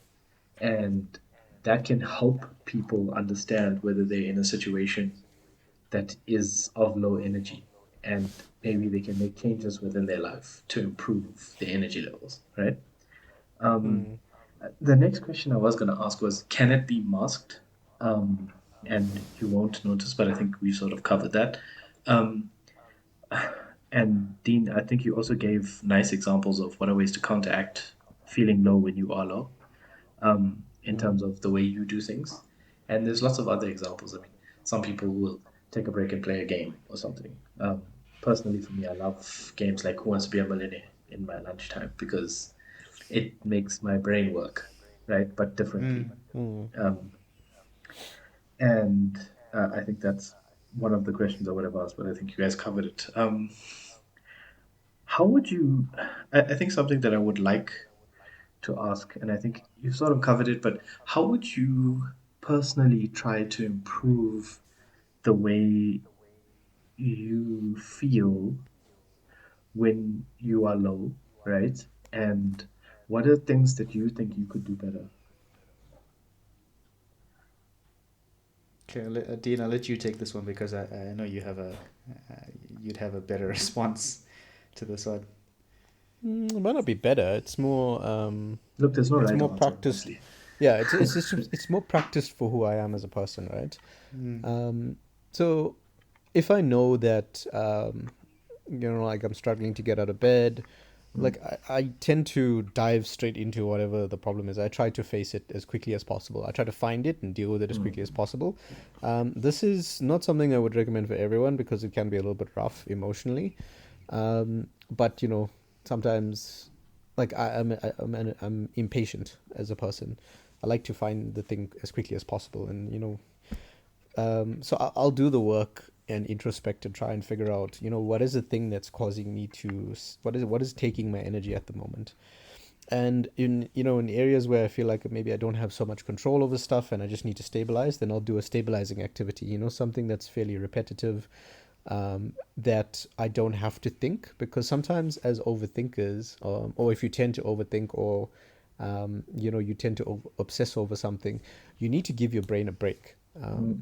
And that can help people understand whether they're in a situation that is of low energy, and maybe they can make changes within their life to improve their energy levels, right? Um, Mm. the next question I was going to ask was, can it be masked? Um, and you won't notice, but I think we sort of covered that. Um, and Dean, I think you also gave nice examples of what are ways to counteract feeling low when you are low, in Mm. terms of the way you do things. And there's lots of other examples. I mean, some people will take a break and play a game or something. Personally, for me, I love games like Who Wants to Be a Millionaire in my lunchtime because it makes my brain work, right? But differently. Mm. Um, and I think that's one of the questions I would have asked, but I think you guys covered it. How would you? I think something that I would like to ask, and I think you've sort of covered it, but how would you personally try to improve the way you feel when you are low, right? And what are things that you think you could do better? Okay, Dean, I'll let you take this one because I know you'd have a better response to this one. It might not be better. Look, there's no It's right more answer, practiced. honestly. Yeah, it's more practiced for who I am as a person, right? Mm. So if I know that like I'm struggling to get out of bed, Mm, like I tend to dive straight into whatever the problem is. I try to face it as quickly as possible. I try to find it and deal with it as quickly as mm, possible. This is not something I would recommend for everyone because it can be a little bit rough emotionally. But sometimes, like I'm impatient as a person. I like to find the thing as quickly as possible, and so I'll do the work and introspect and try and figure out, what is the thing that's causing me to, what is taking my energy at the moment. And in areas where I feel like maybe I don't have so much control over stuff and I just need to stabilize, then I'll do a stabilizing activity, something that's fairly repetitive, that I don't have to think, because sometimes as overthinkers, or if you tend to overthink, or you tend to obsess over something, you need to give your brain a break. mm,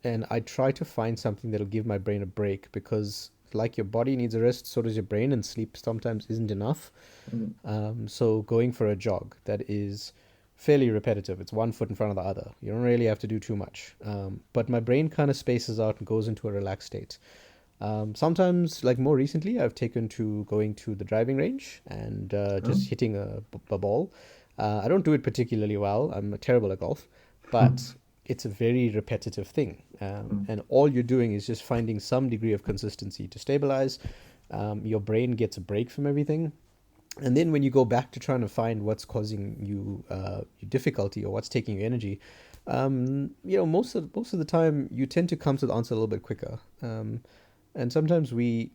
And I try to find something that'll give my brain a break, because like your body needs a rest, so does your brain, and sleep sometimes isn't enough. mm, So going for a jog that is fairly repetitive, it's one foot in front of the other. You don't really have to do too much. But my brain kind of spaces out and goes into a relaxed state. Sometimes, like more recently, I've taken to going to the driving range and oh, just hitting a ball. I don't do it particularly well. I'm terrible at golf, but it's a very repetitive thing. mm, And all you're doing is just finding some degree of consistency to stabilize. Your brain gets a break from everything. And then when you go back to trying to find what's causing you difficulty, or what's taking your energy, most of the time you tend to come to the answer a little bit quicker. And sometimes we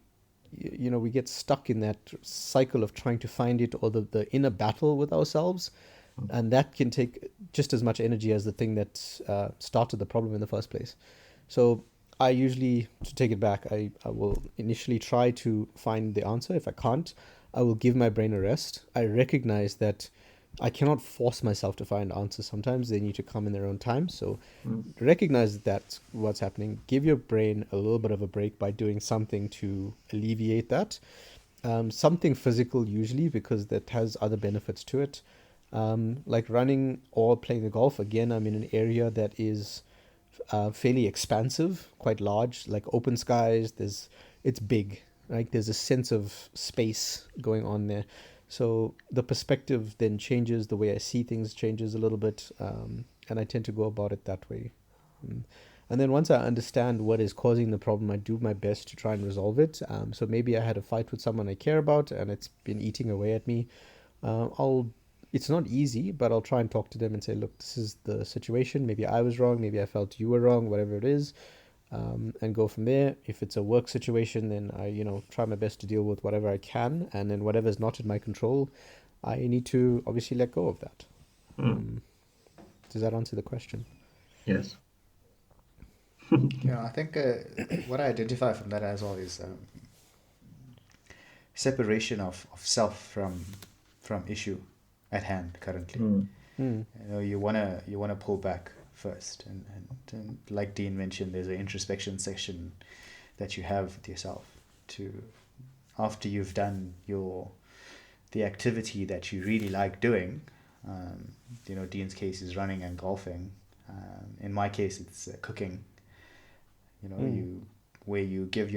get stuck in that cycle of trying to find it, or the inner battle with ourselves, mm, and that can take just as much energy as the thing that started the problem in the first place. So I usually, to take it back, I will initially try to find the answer. If I can't, I will give my brain a rest. I recognize that I cannot force myself to find answers. Sometimes they need to come in their own time. So mm, recognize that that's what's happening. Give your brain a little bit of a break by doing something to alleviate that. Something physical usually, because that has other benefits to it. Like running or playing the golf. Again, I'm in an area that is fairly expansive, quite large, like open skies. It's big. Like there's a sense of space going on there. So the perspective then changes. The way I see things changes a little bit, and I tend to go about it that way. Mm. And then once I understand what is causing the problem, I do my best to try and resolve it. So maybe I had a fight with someone I care about, and it's been eating away at me. I'll It's not easy, but I'll try and talk to them and say, look, this is the situation. Maybe I was wrong. Maybe I felt you were wrong, whatever it is, and go from there. If it's a work situation, then I, try my best to deal with whatever I can. And then whatever is not in my control, I need to obviously let go of that. mm. Does that answer the question? Yes. I think what I identify from that as well is separation of self from issue at hand currently. Mm, Mm. You wanna pull back first, and like Dean mentioned, there's an introspection session that you have with yourself to after you've done the activity that you really like doing. Dean's case is running and golfing. In my case, it's cooking. Mm. You where you give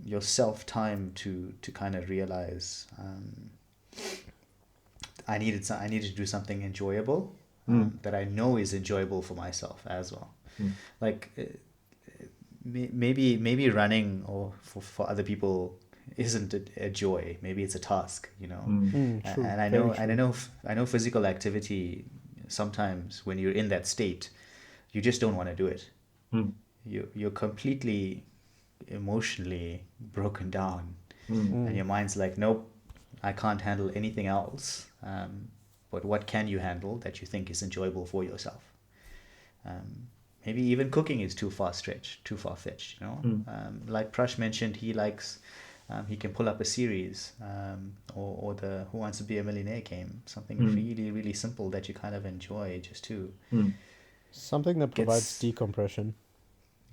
yourself time to kind of realize I needed to do something enjoyable that I know is enjoyable for myself as well. Mm. Like maybe running or for other people isn't a joy. Maybe it's a task, Mm. Mm. True. And I Very know and I true. know I know physical activity sometimes when you're in that state, you just don't want to do it. Mm. You're completely emotionally broken down, and Mm. your mind's like, nope, I can't handle anything else. But what can you handle that you think is enjoyable for yourself? Um, Maybe even cooking is too far fetched. Mm. Like Prash mentioned, he likes. He can pull up a series, or the Who Wants to Be a Millionaire game, something Mm. really, really simple that you kind of enjoy just to Mm. Something that provides gets. decompression.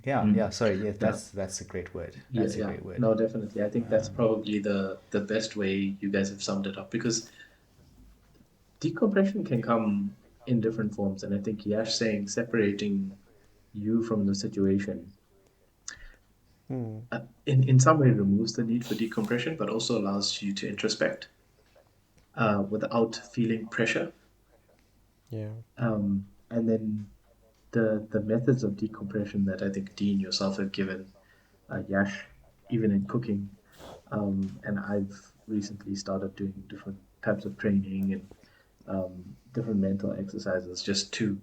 Yeah, Mm. yeah. Sorry, yeah, Yeah. that's a great word. Yeah, That's a yeah. great word. No, definitely. I think that's probably the best way you guys have summed it up, because decompression can come in different forms, and I think Yash saying separating you from the situation Mm. in some way removes the need for decompression, but also allows you to introspect without feeling pressure. Yeah. And then the methods of decompression that I think Dean yourself have given, Yash, even in cooking, and I've recently started doing different types of training and different mental exercises just to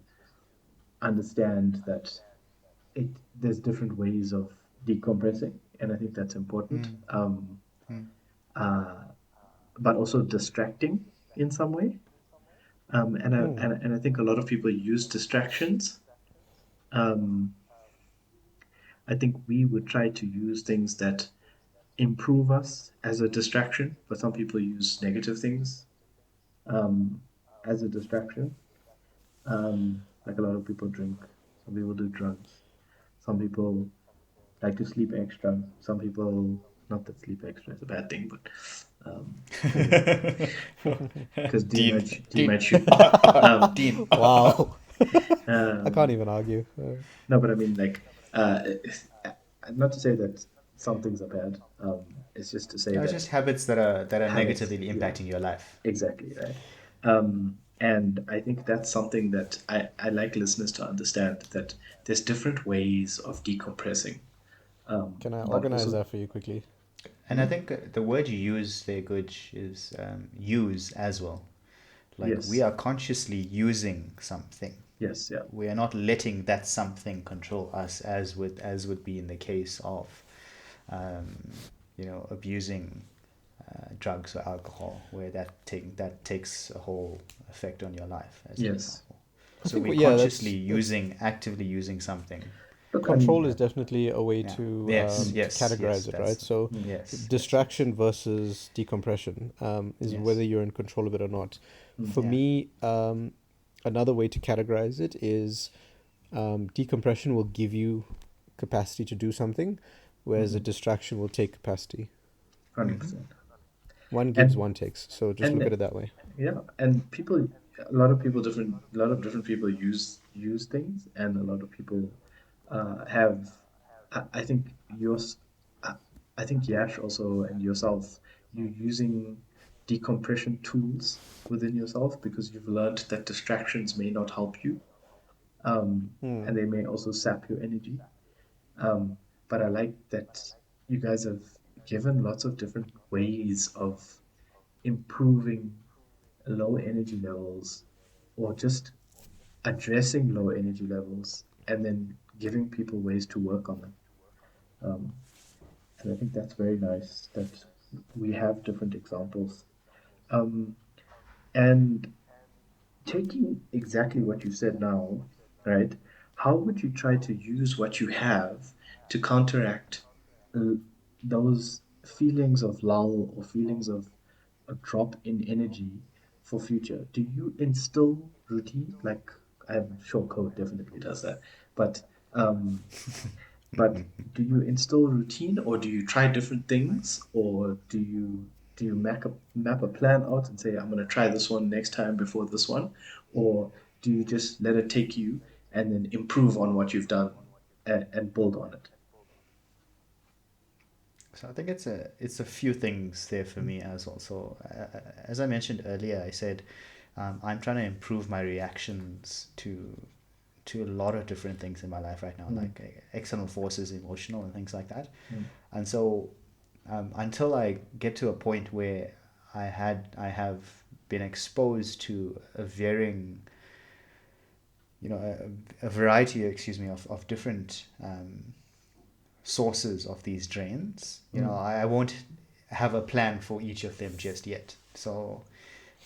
understand that it there's different ways of decompressing, and I think that's important. Mm, mm, Uh, but also distracting in some way. Mm. And I think a lot of people use distractions. Um, I think we would try to use things that improve us as a distraction, but some people use negative things um, as a distraction. Like a lot of people drink, some people do drugs, some people like to sleep extra, some people, not that sleep extra is a bad thing, but because Dean, Dean Dean, might shoot me. Dean. Wow. I can't Um, even argue. no, but I mean, like, uh, not to say that some things are bad. It's just to say No, it's that just habits that are habits, negatively yeah, impacting your life. exactly, right. And I think that's something that I like listeners to understand, that there's different ways of decompressing. Can I But organize also, that for you quickly? And I hmm? think the word you use there, Guj, is use as well. Like we Yes, are consciously using something. yes, yeah, We are not letting that something control us, as would be in the case of, um, abusing drugs or alcohol, where that takes a whole effect on your life, as an yes. example. I So think, we're yeah, consciously that's actively using something. Look, I mean, control is definitely a way Yeah. to Yes. to Yes. Yes. categorize it, right? That's So hmm, yes. Yes. distraction versus decompression is whether Yes. you're in control of it or not. hmm, For Yeah. me, another way to categorize it is decompression will give you capacity to do something, whereas a hmm, distraction will take capacity. 100%. One gives, And one takes. So just look at and it that way. yeah, and people, a lot of different people use things, and a lot of people have. I think yours, I, I think Yash also and yourself, you using decompression tools within yourself because you've learned that distractions may not help you, Hmm. and they may also sap your energy. Um, but I like that you guys have given lots of different ways of improving low energy levels, or just addressing low energy levels and then giving people ways to work on them. Um, and I think that's very nice that we have different examples. Um, and taking exactly what you said now, right? How would you try to use what you have to counteract uh, those feelings of lull or feelings of a drop in energy for future, do you instill routine? Like, I'm sure code definitely does that, but um, but do you instill routine, or do you try different things, or do you map a plan out and say, I'm going to try this one next time before this one, or do you just let it take you and then improve on what you've done and build on it? So I think it's a few things there for me as well. So as I mentioned earlier, I said I'm trying to improve my reactions to a lot of different things in my life right now, Mm, like external forces, emotional, and things like that. mm, And so until I get to a point where I have been exposed to a varying, a variety, excuse me, of different sources of these drains. mm, I won't have a plan for each of them just yet. So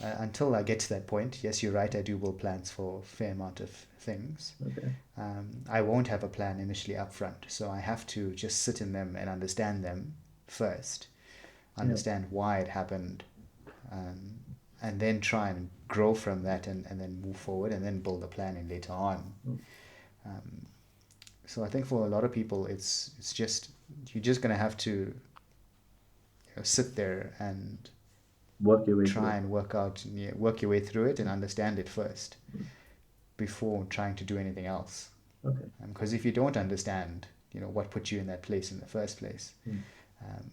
until I get to that point, yes, you're right, I do build plans for a fair amount of things. okay. I won't have a plan initially up front, so I have to just sit in them and understand them first, Yeah. understand why it happened, um, and then try and grow from that, and then move forward and then build a plan in later on. Mm. Um, so I think for a lot of people, it's just you're just gonna have to sit there and Work your way through try it. and work your way through it and understand it first Mm. before trying to do anything else. Okay. Because if you don't understand, what put you in that place in the first place, Mm. um,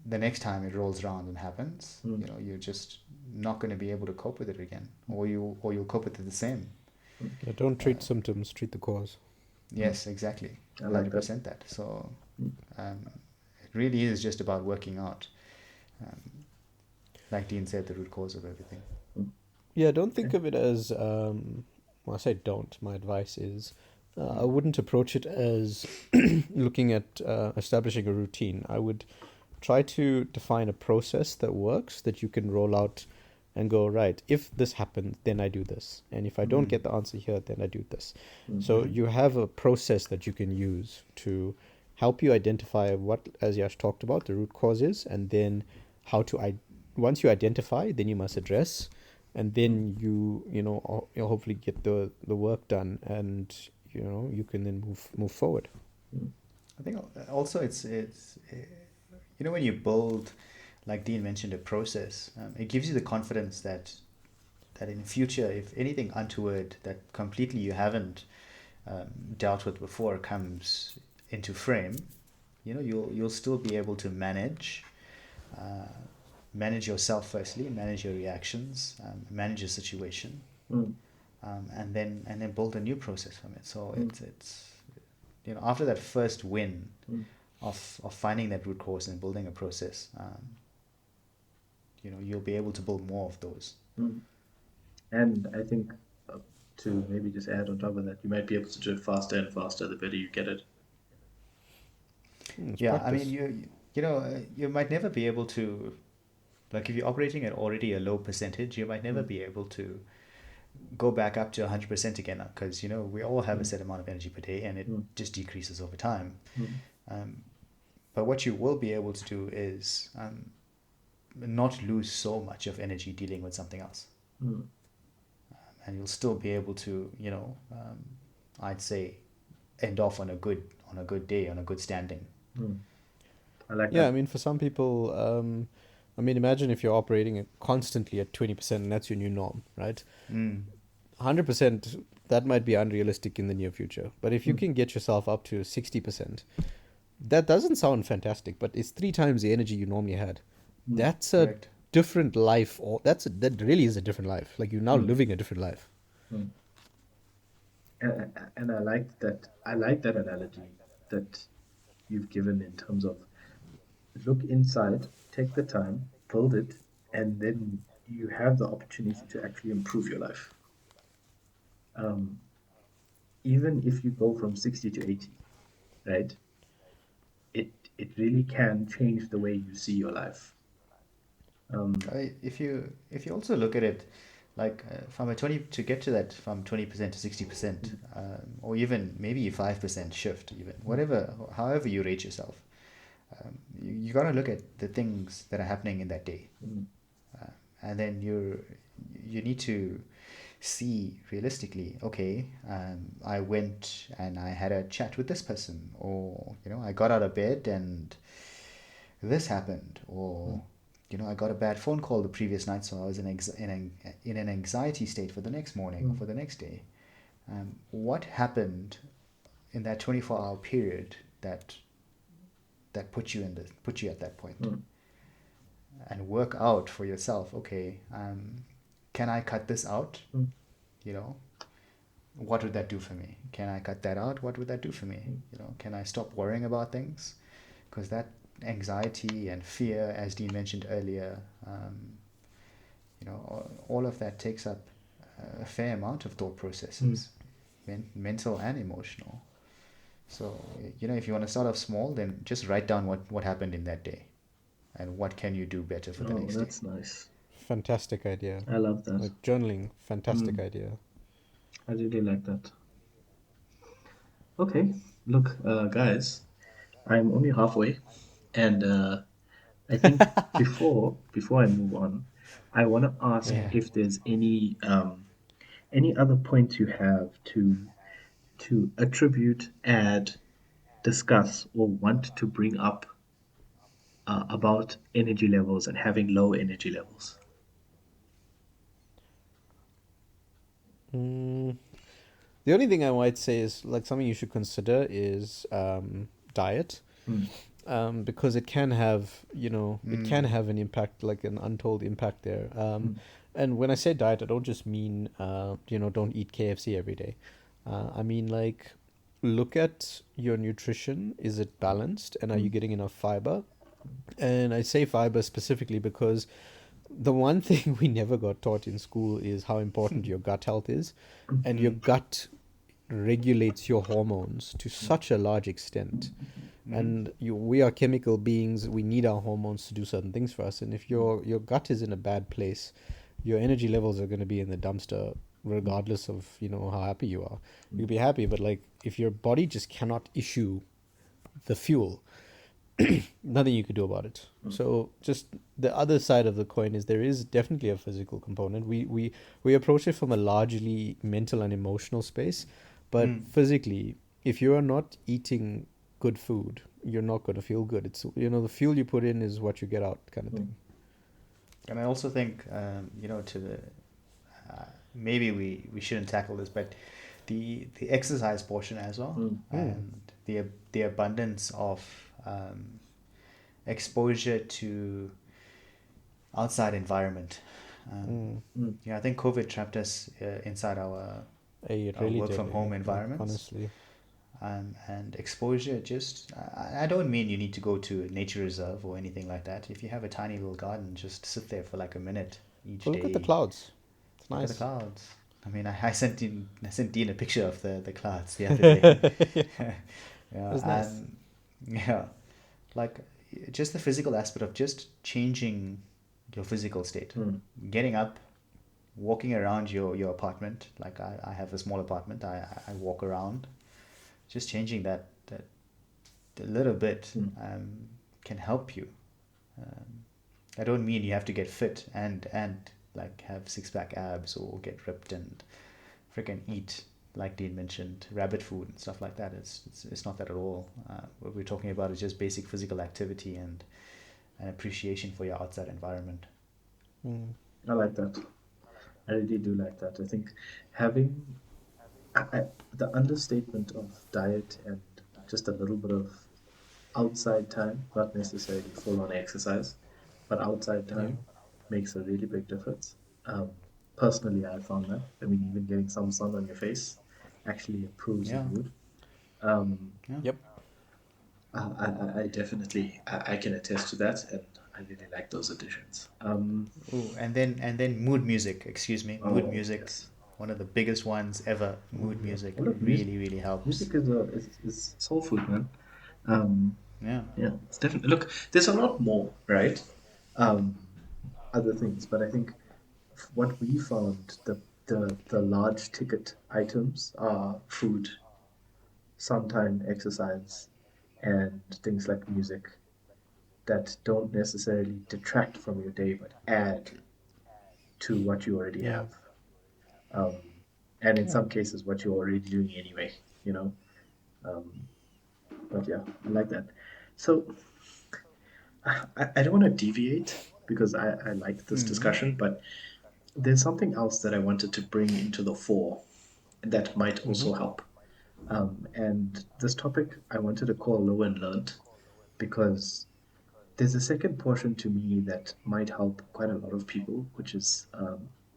the next time it rolls around and happens, Mm. you're just not going to be able to cope with it again, or you'll cope with it the same. Mm. Yeah, don't Uh, treat symptoms, treat the cause. Mm. yes, exactly, I like that. 100% that. So Mm. um, it really is just about working out, um, like Dean said, the root cause of everything. Mm. Yeah, don't think Okay. of it as, well, I say don't. My advice is I Mm. wouldn't approach it as looking at establishing a routine. I would try to define a process that works that you can roll out and go, right, if this happens, then I do this. And if I don't Mm. get the answer here, then I do this. Mm. So Mm-hmm. you have a process that you can use to help you identify what, as Yash talked about, the root cause is, and then how to, once you identify, then you must address, and Mm. then you'll hopefully get the work done, and you can then move forward. Mm. I think also it's when you build, like Dean mentioned, a process, it gives you the confidence that in future, if anything untoward that completely you haven't dealt with before comes into frame, you'll still be able to uh, manage yourself firstly, manage your reactions, manage your situation, Mm. and then build a new process from it. So Mm. it's after that first win Mm. of finding that root cause and building a process, you'll be able to build more of those. Mm. And I think uh, to maybe just add on top of that, you might be able to do it faster and faster the better you get it. It's Yeah, I mean, practice. you might never be able to, like, if you're operating at already a low percentage, you might never Mm. be able to go back up to 100% again, because we all have a Mm. set amount of energy per day, and it Mm. just decreases over time. Mm. um, but what you will be able to do is not lose so much of energy dealing with something else, Mm. and you'll still be able to I'd say end off on a good day, on a good standing. Mm. I like Yeah, I that. mean, for some people, I mean, imagine if you're operating constantly at 20% and that's your new norm, right? Mm. 100%, that might be unrealistic in the near future. But if you Mm. can get yourself up to 60%, that doesn't sound fantastic, but it's 3 times the energy you normally had. Mm. That's a Correct. different life, or that really is a different life. Like you're now Mm. living a different life. Mm. And I like that. I like that analogy that you've given in terms of look inside, take the time, build it, and then you have the opportunity to actually improve your life. Um, Even if you go from 60 to 80, right? It really can change the way you see your life. Um, If you also look at it, like from a 20 to get to that from 20% to 60%, mm, or even maybe 5% shift, even mm, whatever, however you rate yourself, you got to look at the things that are happening in that day, mm, and then you need to see realistically, okay, I went and I had a chat with this person, or I got out of bed and this happened, or I got a bad phone call the previous night, so I was in an anxiety state for the next morning or for the next day. What happened in that 24-hour period that put you at that point? And work out for yourself, okay, can I cut this out? You know, what would that do for me? Can I cut that out? What would that do for me? Can I stop worrying about things? Because that anxiety and fear, as Dean mentioned earlier, all of that takes up a fair amount of thought processes, mental and emotional. So, if you want to start off small, then just write down what happened in that day and what can you do better for the Oh, next day. that's nice. Fantastic idea. I love that. Like journaling, fantastic idea. I really like that. Okay, look, guys, I'm only halfway, and I think before I move on, I want to ask Yeah. if there's any other points you have to attribute, add, discuss, or want to bring up about energy levels and having low energy levels. Mm, the only thing I might say is like something you should consider is diet. Mm. Because it can have, it can have an impact, like an untold impact there. And when I say diet, I don't just mean, don't eat KFC every day. I mean, like, look at your nutrition. Is it balanced? And are you getting enough fiber? And I say fiber specifically because the one thing we never got taught in school is how important your gut health is. And your gut regulates your hormones to such a large extent. And we are chemical beings. We need our hormones to do certain things for us. And if your gut is in a bad place, your energy levels are going to be in the dumpster, regardless of how happy you are. You'll be happy, but like if your body just cannot issue the fuel, nothing you could do about it. So just the other side of the coin is there is definitely a physical component. We approach it from a largely mental and emotional space, but physically, if you are not eating good food, you're not going to feel good. It's the fuel you put in is what you get out, kind of thing. And I also think, to the maybe we shouldn't tackle this, but the exercise portion as well, and the abundance of exposure to outside environment. I think COVID trapped us inside our It really work did, from home environments. honestly. And exposure, just I don't mean you need to go to a nature reserve or anything like that. If you have a tiny little garden, just sit there for like a minute each But day. look at the clouds. It's Look at the nice. clouds. I mean, I sent Dean a picture of the clouds the other day. It was nice. And yeah, like just the physical aspect of just changing your physical state, getting up, walking around your apartment. Like I have a small apartment. I walk around. Just changing that a little bit can help you. I don't mean you have to get fit and like have six-pack abs or get ripped and freaking eat, like Dean mentioned, rabbit food and stuff like that. It's not that at all. What we're talking about is just basic physical activity and an appreciation for your outside environment. I like that. I really do like that. I think having the understatement of diet and just a little bit of outside time, not necessarily full on exercise, but outside time makes a really big difference. Personally, I found that. I mean, even getting some sun on your face actually improves your Yeah. mood. Yep. I definitely I can attest to that, and I really like those additions. Ooh, and then mood music. Excuse me, mood Oh, music. yes. One of the biggest ones ever. Mood music Well, look, music, really helps. music is soul food, man. Um, Yeah. yeah, it's definitely. Look, there's a lot more, right? Other things, but I think what we found the large ticket items are food, sometime exercise, and things like music that don't necessarily detract from your day, but add to what you already Yeah. have. Um, and in Yeah. some cases, what you're already doing anyway, you know. Um, but yeah, I like that. So I don't want to deviate because I like this discussion, but there's something else that I wanted to bring into the fore that might Mm-hmm. also help. And this topic I wanted to call low and learned because there's a second portion to me that might help quite a lot of people, which is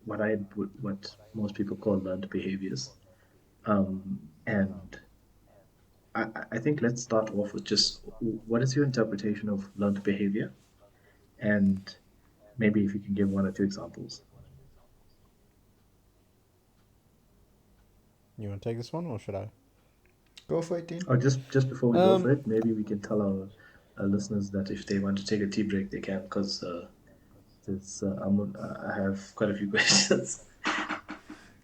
what most people call learned behaviors. And I think let's start off with just what is your interpretation of learned behavior, and maybe if you can give one or two examples. You want to take this one, or should I? Go for it, Dean. Or just before we go for Um, it, maybe we can tell our listeners that if they want to take a tea break, they can, because I have quite a few questions.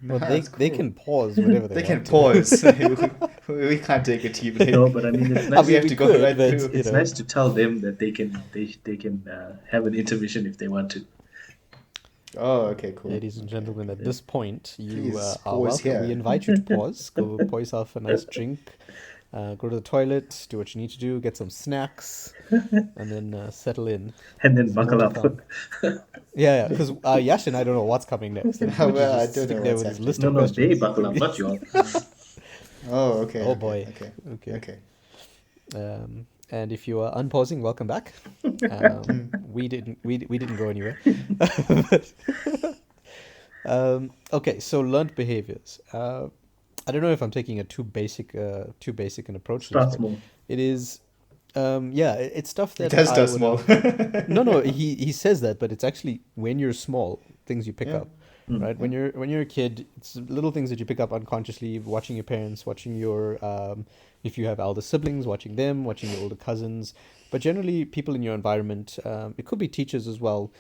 well, they That's they cool. can pause whenever they They can want pause. to. We can't take a tea No, break. but I mean it's I nice. We mean, have we to go could, right but through. you It's know. nice to tell them that they can have an intermission if they want to. Oh, okay, cool. Ladies and Okay, gentlemen, okay. at this point, you Please are pause welcome. We here. invite you to pause. Go pour yourself a nice drink. Go to the toilet. Do what you need to do. Get some snacks, and then settle in. And then There's more buckle to up. come. Yeah, because Yash and I don't know what's coming next, and George is Well, I just don't know sitting there what's with his happening. list No, of no, they questions. buckle up, not you all. Oh, okay, Oh okay, boy. okay, Okay. okay. And if you are unpausing, welcome back. We didn't go anywhere. Okay, so learned behaviors. I don't know if I'm taking a too basic an approach to this, Start but small. it is, yeah, it's stuff It that does I start would small. have. No, he says that, but it's actually when you're small, things you pick Yeah, up, right? yeah. When you're a kid, it's little things that you pick up unconsciously, watching your parents, watching your if you have elder siblings, watching them, watching your older cousins, but generally people in your environment. It could be teachers as well,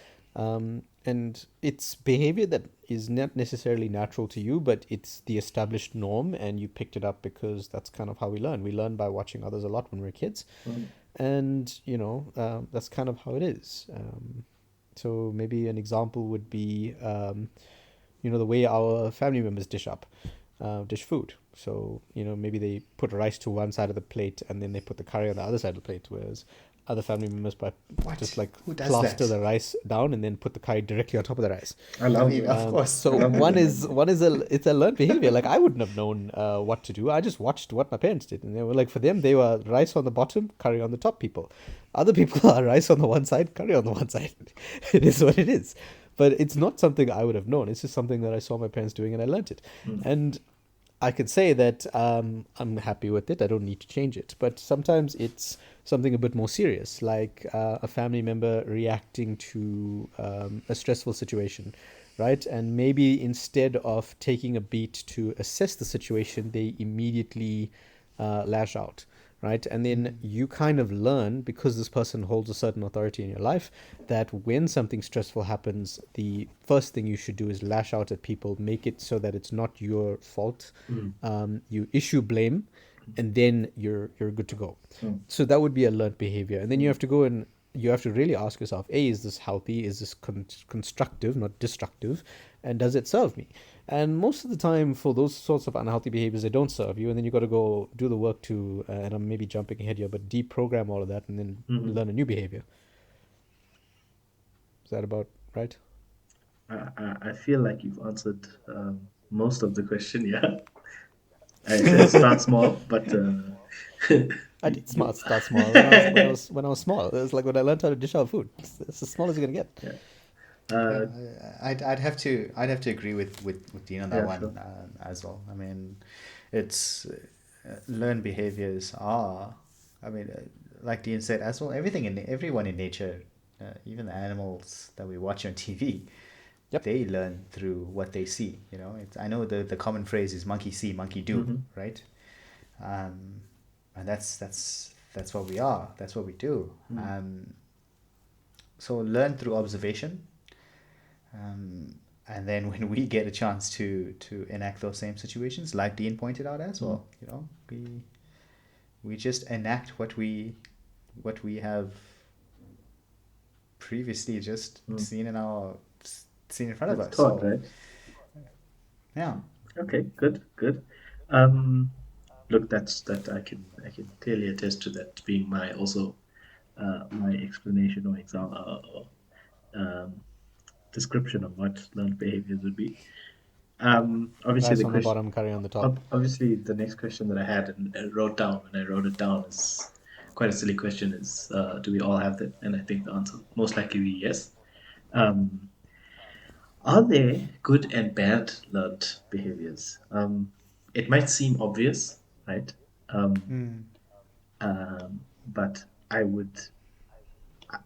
and it's behavior that is not necessarily natural to you, but it's the established norm, and you picked it up because that's kind of how we learn. We learn by watching others a lot when we're kids, Mm. and that's kind of how it is. So maybe an example would be the way our family members dish food. So maybe they put rice to one side of the plate and then they put the curry on the other side of the plate, whereas other family members just What? like Who does plaster that? the rice down and then put the curry directly on top of the rice. I I love mean, of course. I So love the it's a learned behavior. Like I wouldn't have known what to do. I just watched what my parents did, and they were like, for them, they were rice on the bottom, curry on the top. People, other people are rice on the one side, curry on the one side. It is what it is. But it's not something I would have known. It's just something that I saw my parents doing, and I learned it. And I could say that I'm happy with it. I don't need to change it. But sometimes it's something a bit more serious, like a family member reacting to a stressful situation, right? And maybe instead of taking a beat to assess the situation, they immediately lash out, right? And then you kind of learn, because this person holds a certain authority in your life, that when something stressful happens, the first thing you should do is lash out at people, make it so that it's not your fault. Mm. You issue blame, and then you're good to go. Mm. So that would be a learned behavior, and then you have to go and you have to really ask yourself: A, is this healthy? Is this constructive, not destructive? And does it serve me? And most of the time, for those sorts of unhealthy behaviors, they don't serve you, and then you got to go do the work to, and I'm maybe jumping ahead here, but deprogram all of that, and then learn a new behavior. Is that about right? I feel like you've answered most of the question. Yeah, I said start small, but I did start small when I was small. It was like when I learned how to dish out food. It's as small as you're gonna get. yeah, Yeah, uh, I'd have to agree with Dean on that yeah, one sure. as well. I mean, it's learned behaviors are. I mean, like Dean said as well. Everyone in nature, even the animals that we watch on TV, Yep. they learn through what they see. I know the common phrase is monkey see, monkey do, Mm-hmm. right? Um, and that's what we are. That's what we do. So learn through observation. And then when we get a chance to enact those same situations, like Dean pointed out as well, we just enact what we have previously just seen in our seen in front of It's us. taught, So right? yeah. Okay, good, good. Um, Look, that I can clearly attest to that being my also my explanation or um, description of what learned behaviors would be. Obviously Rice the on the question, bottom, curry on the top. obviously the next question that I had and wrote down when I wrote it down is quite a silly question. Is do we all have that? And I think the answer most likely be yes. Um, are there good and bad learned behaviors? It might seem obvious, right? Um, Mm. but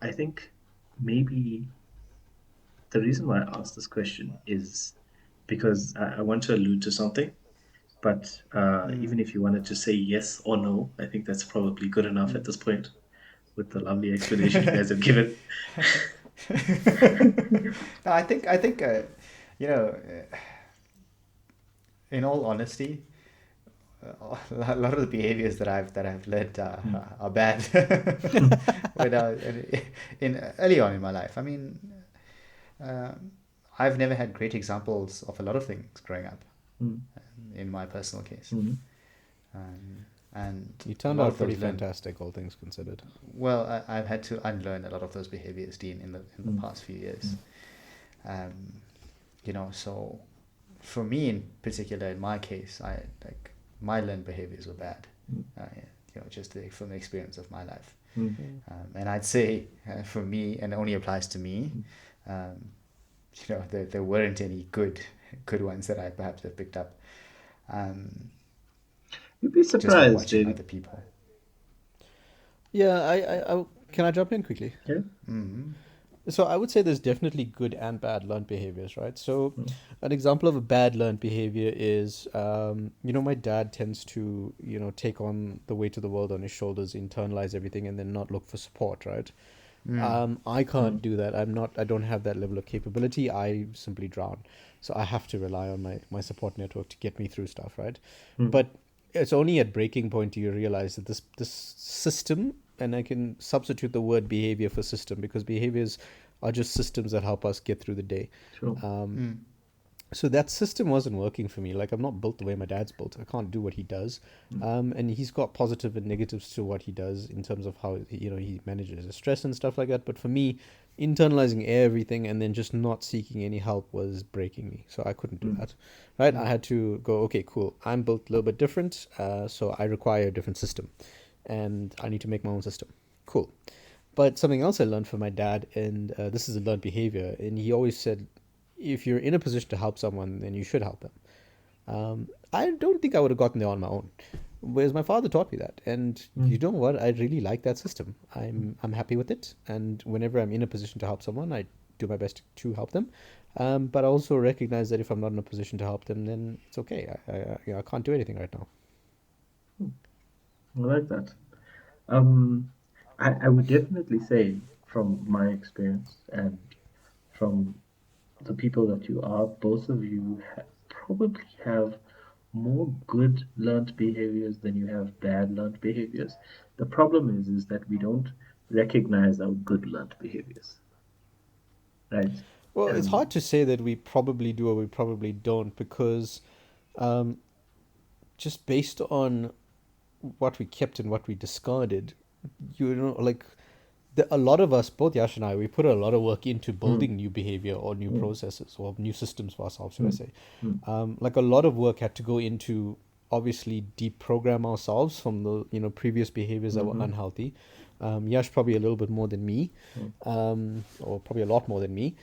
I think maybe the reason why I asked this question is because I want to allude to something. But even Mm. if you wanted to say yes or no, I think that's probably good enough at Mm. this point with the lovely explanation you guys have given. No, I think you know, in all honesty, a lot of the behaviors that I've learned are bad. when in early on in my life, I mean, um, I've never had great examples of a lot of things growing up. Mm, In my personal case, mm, um, and You a turned lot out of pretty those learned. fantastic, all things considered. Well, I've had to unlearn a lot of those behaviors, Dean, in the mm, past few years. mm, Um, so for me in particular, in my case, I like my learned behaviors were bad. mm, Just from the experience of my life. mm, Mm. And I'd say for me, and it only applies to me, mm. um, there weren't any good ones that I perhaps have picked up um, You'd be just from surprised, watching JD. other people. Yeah, can I jump in quickly? Yeah. Mm. So I would say there's definitely good and bad learned behaviors, right? So Mm, an example of a bad learned behavior is, my dad tends to, take on the weight of the world on his shoulders, internalize everything, and then not look for support, right? Mm. I mm, can't do that. I don't have that level of capability. I simply drown. So I have to rely on my support network to get me through stuff, right? mm, But it's only at breaking point do you realize that this system, and I can substitute the word behavior for system because behaviors are just systems that help us get through the day. sure. Um, Mm. so that system wasn't working for me. Like I'm not built the way my dad's built. I can't do what he does. Mm, And he's got positive and negatives to what he does in terms of how he manages his stress and stuff like that. But for me, internalizing everything and then just not seeking any help was breaking me. So I couldn't do mm, that. Right? mm, I had to go. Okay, cool. I'm built a little bit different. So I require a different system, and I need to make my own system. Cool. But something else I learned from my dad, and this is a learned behavior, and he always said, if you're in a position to help someone, then you should help them. I don't think I would have gotten there on my own. Whereas my father taught me that, and mm, you know what? I really like that system. I'm happy with it, and whenever I'm in a position to help someone, I do my best to help them. But I also recognize that if I'm not in a position to help them, then it's okay. I can't do anything right now. mm. I like that. Um, I would definitely say from my experience and from the people that you are, both of you probably have more good learned behaviors than you have bad learned behaviors. The problem is that we don't recognize our good learned behaviors, right? Well, it's hard Um, to say that we probably do or we probably don't because um, just based on what we kept and what we discarded, like a lot of us, both Yash and I, we put a lot of work into mm, building new behavior or new mm, processes or new systems for ourselves, should I mm, say. mm, Like a lot of work had to go into obviously deprogram ourselves from the previous behaviors that were mhm, unhealthy. Yash probably a little bit more than me, mm, or probably a lot more than me.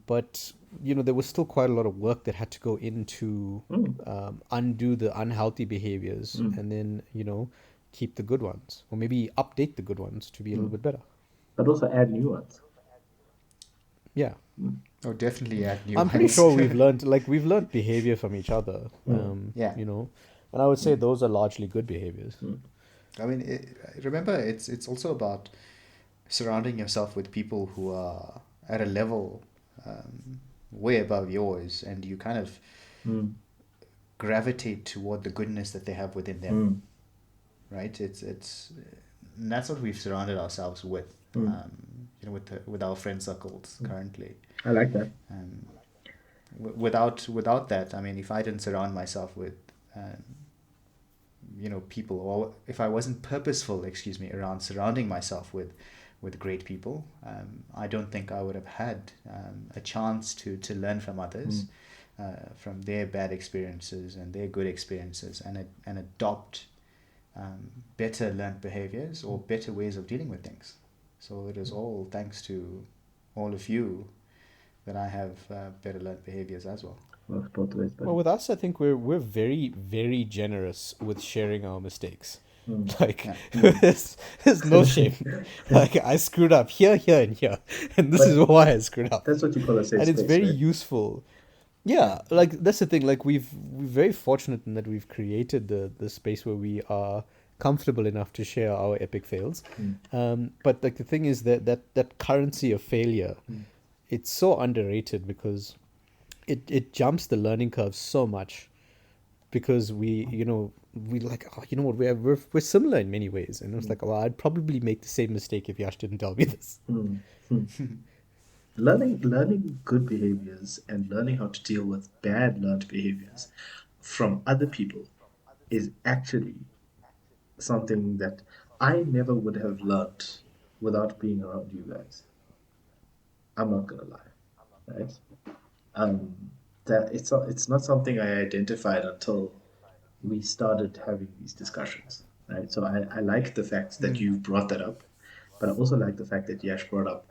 But there was still quite a lot of work that had to go into mm, undo the unhealthy behaviors mm, and then keep the good ones, or maybe update the good ones to be a little mm. bit better. But also add new ones. Yeah. Mm, Oh, definitely add new I'm pretty ones. sure we've learned behavior from each other, mm, Yeah. and I would say mm, those are largely good behaviors. mm, I mean, remember, it's also about surrounding yourself with people who are at a level way above yours, and you kind of mm, gravitate toward the goodness that they have within them, mm, right? And that's what we've surrounded ourselves with. mm, with our friend circles currently. I like that. Without that, I mean, if I didn't surround myself with people, or if I wasn't purposeful, around surrounding myself with great people, I don't think I would have had a chance to learn from others, from their bad experiences and their good experiences, and adopt better learned behaviors or better ways of dealing with things. So it is all thanks to all of you that I have better learned behaviors as well. Works both ways, but Well, with us, I think we're very, very generous with sharing our mistakes. Like, Yeah. there's no shame. Like, I screwed up here, here, and here, and this is why I screwed up. that's what you call a safe And it's space, very right? useful. Yeah, like that's the thing. Like we're very fortunate in that we've created the space where we are comfortable enough to share our epic fails. But like the thing is that currency of failure, it's so underrated because it jumps the learning curve so much because we like, oh, you know what, we're similar in many ways, and it was like, well, I'd probably make the same mistake if Yash didn't tell me this. Learning good behaviors and learning how to deal with bad learned behaviors from other people is actually something that I never would have learned without being around you guys. I'm not gonna lie, right? Um, that it's not something I identified until we started having these discussions, right? So I like the fact that you brought that up, but I also like the fact that Yash brought up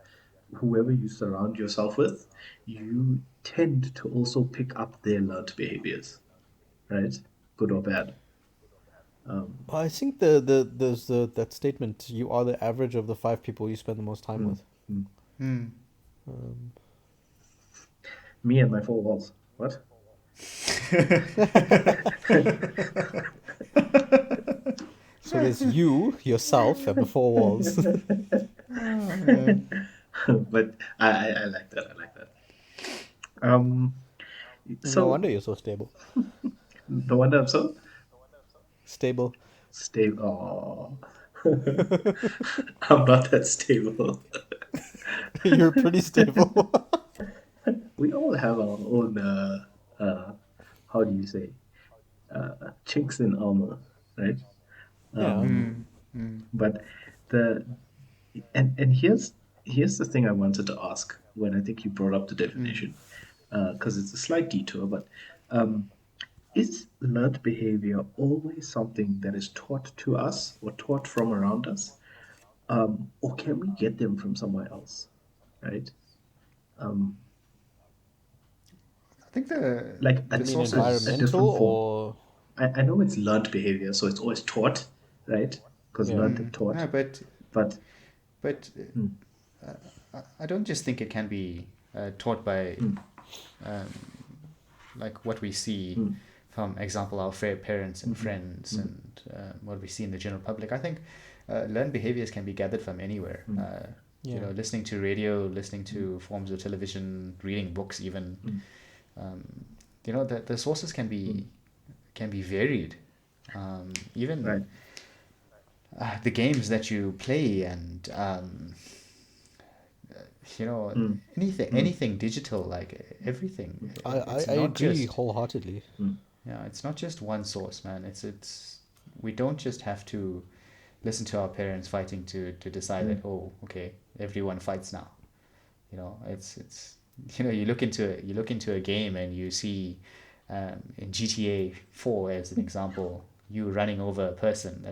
whoever you surround yourself with, you tend to also pick up their learned behaviors, right? Good or bad. I think there's that statement, you are the average of the 5 people you spend the most time with. Me and my four walls. What? So there's you, yourself, and the 4 walls. But I like that. I like that. Um, No so wonder you're so stable. the one that I'm so Stable. stable. Oh, I'm not that stable. You're pretty stable. We all have our own, how do you say, chinks in armor, right? Yeah. But the and here's the thing I wanted to ask when I think you brought up the definition, because it's a slight detour, but is learned behavior always something that is taught to us or taught from around us, or can we get them from somewhere else, right? I think Like the You at, mean sources. at environmental different form. or I know it's learned behavior, so it's always taught, right? Because yeah? learned and taught, No, but but I don't just think it can be taught by like what we see from example our fair parents and friends and what we see in the general public. I think learned behaviors can be gathered from anywhere. You know, listening to radio, listening to forms of television, reading books, even. You know, the sources can be varied. Even right. the games that you play and you know, anything digital, like everything. I It's I not agree just wholeheartedly. it's not just one source, man. It's we don't just have to listen to our parents fighting to decide that, oh, okay, everyone fights now. You know, it's you know, you look into a game and you see in GTA 4 as an example, you running over a person.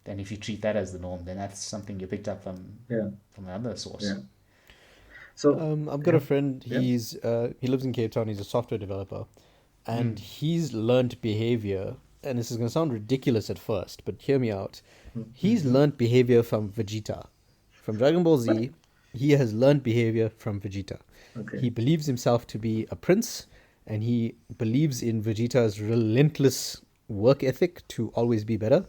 Then if you treat that as the norm, then that's something you picked up Yeah, from another source. yeah. So I've got a friend. yeah. He lives in Cape Town. He's a software developer, and he's learned behavior. And this is going to sound ridiculous at first, but hear me out. He's learned behavior from Vegeta, from Dragon Ball Z. He has learned behavior from Vegeta. Okay. He believes himself to be a prince, and he believes in Vegeta's relentless work ethic to always be better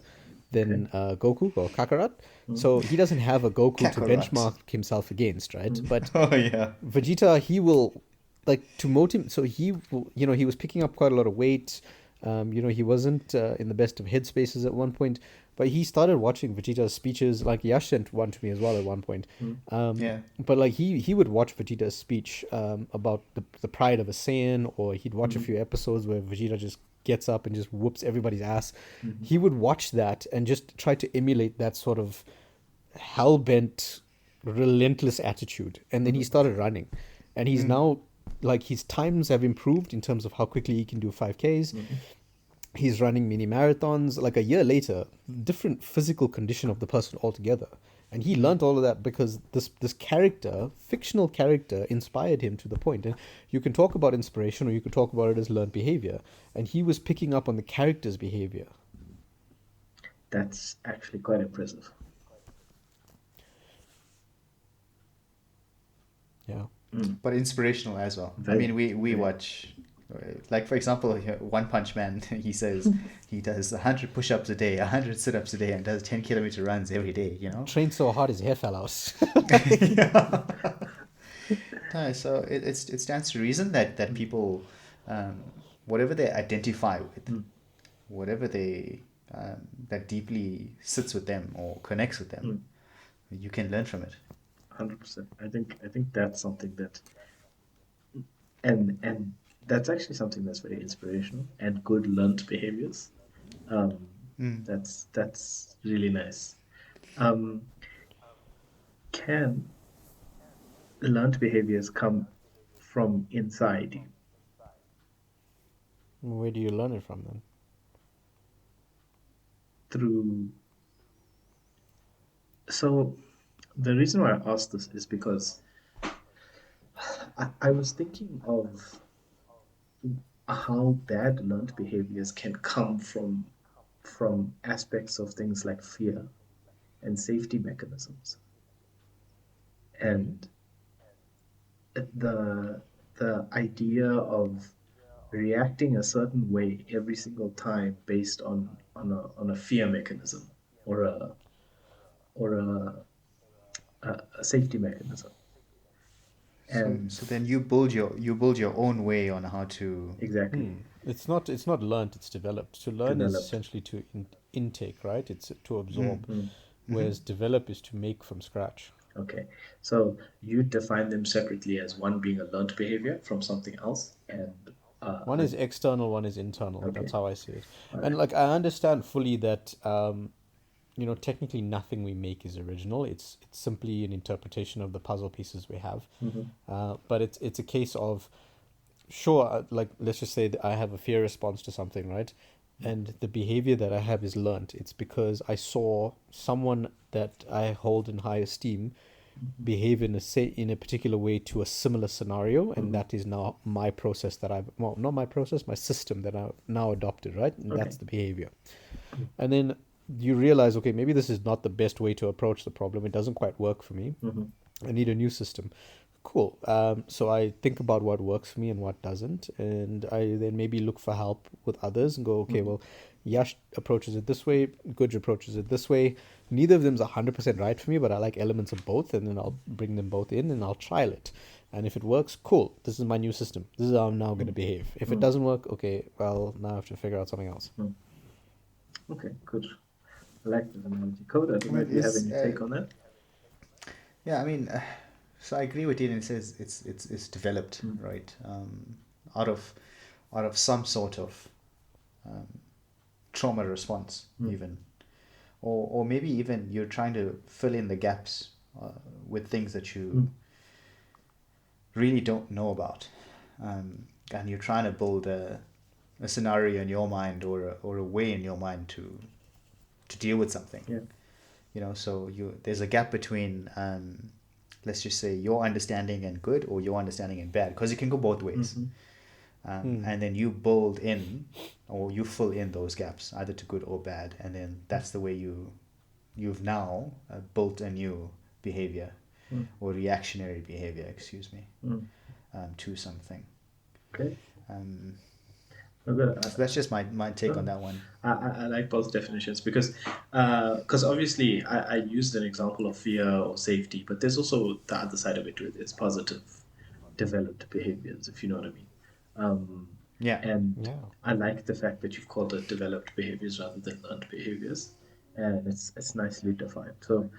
than Goku or Kakarot. So he doesn't have a Goku to Kakarot. benchmark himself against, right? But Oh yeah. Vegeta, he will, like, to motivate. So he was picking up quite a lot of weight. He wasn't in the best of headspaces at one point, But he started watching Vegeta's speeches. Like Yash sent one to me as well at one point. Yeah. But like he would watch Vegeta's speech about the pride of a Saiyan, or he'd watch a few episodes where Vegeta just gets up and just whoops everybody's ass. He would watch that and just try to emulate that sort of hell bent, relentless attitude. And then he started running, and he's now like his times have improved in terms of how quickly he can do 5Ks. He's running mini marathons. Like a year later, different physical condition of the person altogether. And he learned all of that because this character, fictional character, inspired him to the point. And you can talk about inspiration, or you could talk about it as learned behavior. And he was picking up on the character's behavior. That's actually quite impressive. Yeah. But inspirational as well. I Very, mean, we very. watch, like for example, One Punch Man. He says he does 100 push-ups a day, 100 sit-ups a day, and does 10-kilometer runs every day. You know. Trained so hard his hair fell out. So it stands to reason that people, whatever they identify with, whatever they that deeply sits with them or connects with them, you can learn from it. 100%. I think that's something that, and that's actually something that's very inspirational and good learned behaviors. That's really nice. Um, can learned behaviors come from inside you? Where do you learn it from then? Through So the reason why I asked this is because I was thinking of how bad learned behaviors can come from aspects of things like fear and safety mechanisms. And the idea of reacting a certain way every single time based on a fear mechanism or a safety mechanism. And So then you build your own way on how to. exactly It's not learned, it's developed. To learn is developed. essentially to intake, right? It's to absorb. Mm. Whereas develop is to make from scratch. Okay, so you define them separately as one being a learned behavior from something else, and One is external, one is internal. okay, That's how I see it. all And right. like I understand fully that technically nothing we make is original. It's simply an interpretation of the puzzle pieces we have. But it's a case of sure, like let's just say that I have a fear response to something, right? And the behavior that I have is learnt. It's because I saw someone that I hold in high esteem behave in a particular way to a similar scenario, and that is now my process that I've well, not my process, my system that I've now adopted, right? And Okay. that's the behavior. And then you realize, okay, maybe this is not the best way to approach the problem. It doesn't quite work for me. I need a new system. Cool. So I think about what works for me and what doesn't, and I then maybe look for help with others and go, okay, well, Yash approaches it this way, Guj approaches it this way. Neither of them's 100% right for me, but I like elements of both, and then I'll bring them both in and I'll trial it. And if it works, cool. This is my new system. This is how I'm now going to behave. If it doesn't work, okay, well, now I have to figure out something else. Okay, good. I like the analogy. Coda, do I mean, you have it's any take on that? yeah. I mean, so I agree with you. And it says it's developed, right? Out of some sort of trauma response, even, or maybe even you're trying to fill in the gaps with things that you really don't know about, and you're trying to build a scenario in your mind or a way in your mind to deal with something. Yeah. So there's a gap between let's just say your understanding and good or your understanding and bad, because it can go both ways. And then you build in or you fill in those gaps either to good or bad, and then that's the way you've now built a new behavior or reactionary behavior, excuse me, to something. Okay. Um, No, good. so that's just my take on that one. I like both definitions because obviously I used an example of fear or safety, but there's also the other side of it where there's positive developed behaviors, if you know what I mean. Yeah. And Yeah. I like the fact that you've called it developed behaviors rather than learned behaviors. and it's nicely defined. So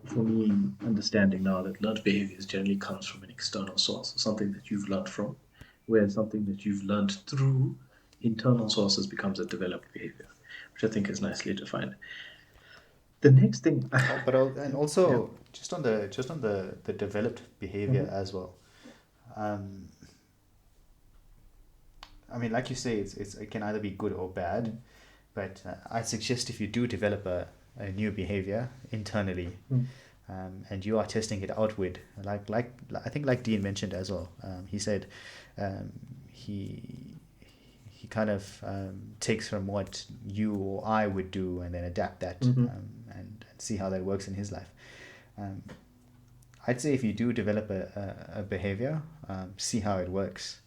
for me, understanding now that learned behaviors generally comes from an external source, something that you've learned from, where something that you've learned through internal sources becomes a developed behavior, which I think is nicely defined. The next thing, Oh, but and yeah, also just on the developed behavior mhm, as well. Um, I mean, like you say, it can either be good or bad. mm, But I suggest if you do develop a new behavior internally, mm, and you are testing it outward, I think like Dean mentioned as well. He said um, he kind of takes from what you or I would do and then adapt that, mhm, and see how that works in his life. Um, I'd say if you do develop a behavior, see how it works.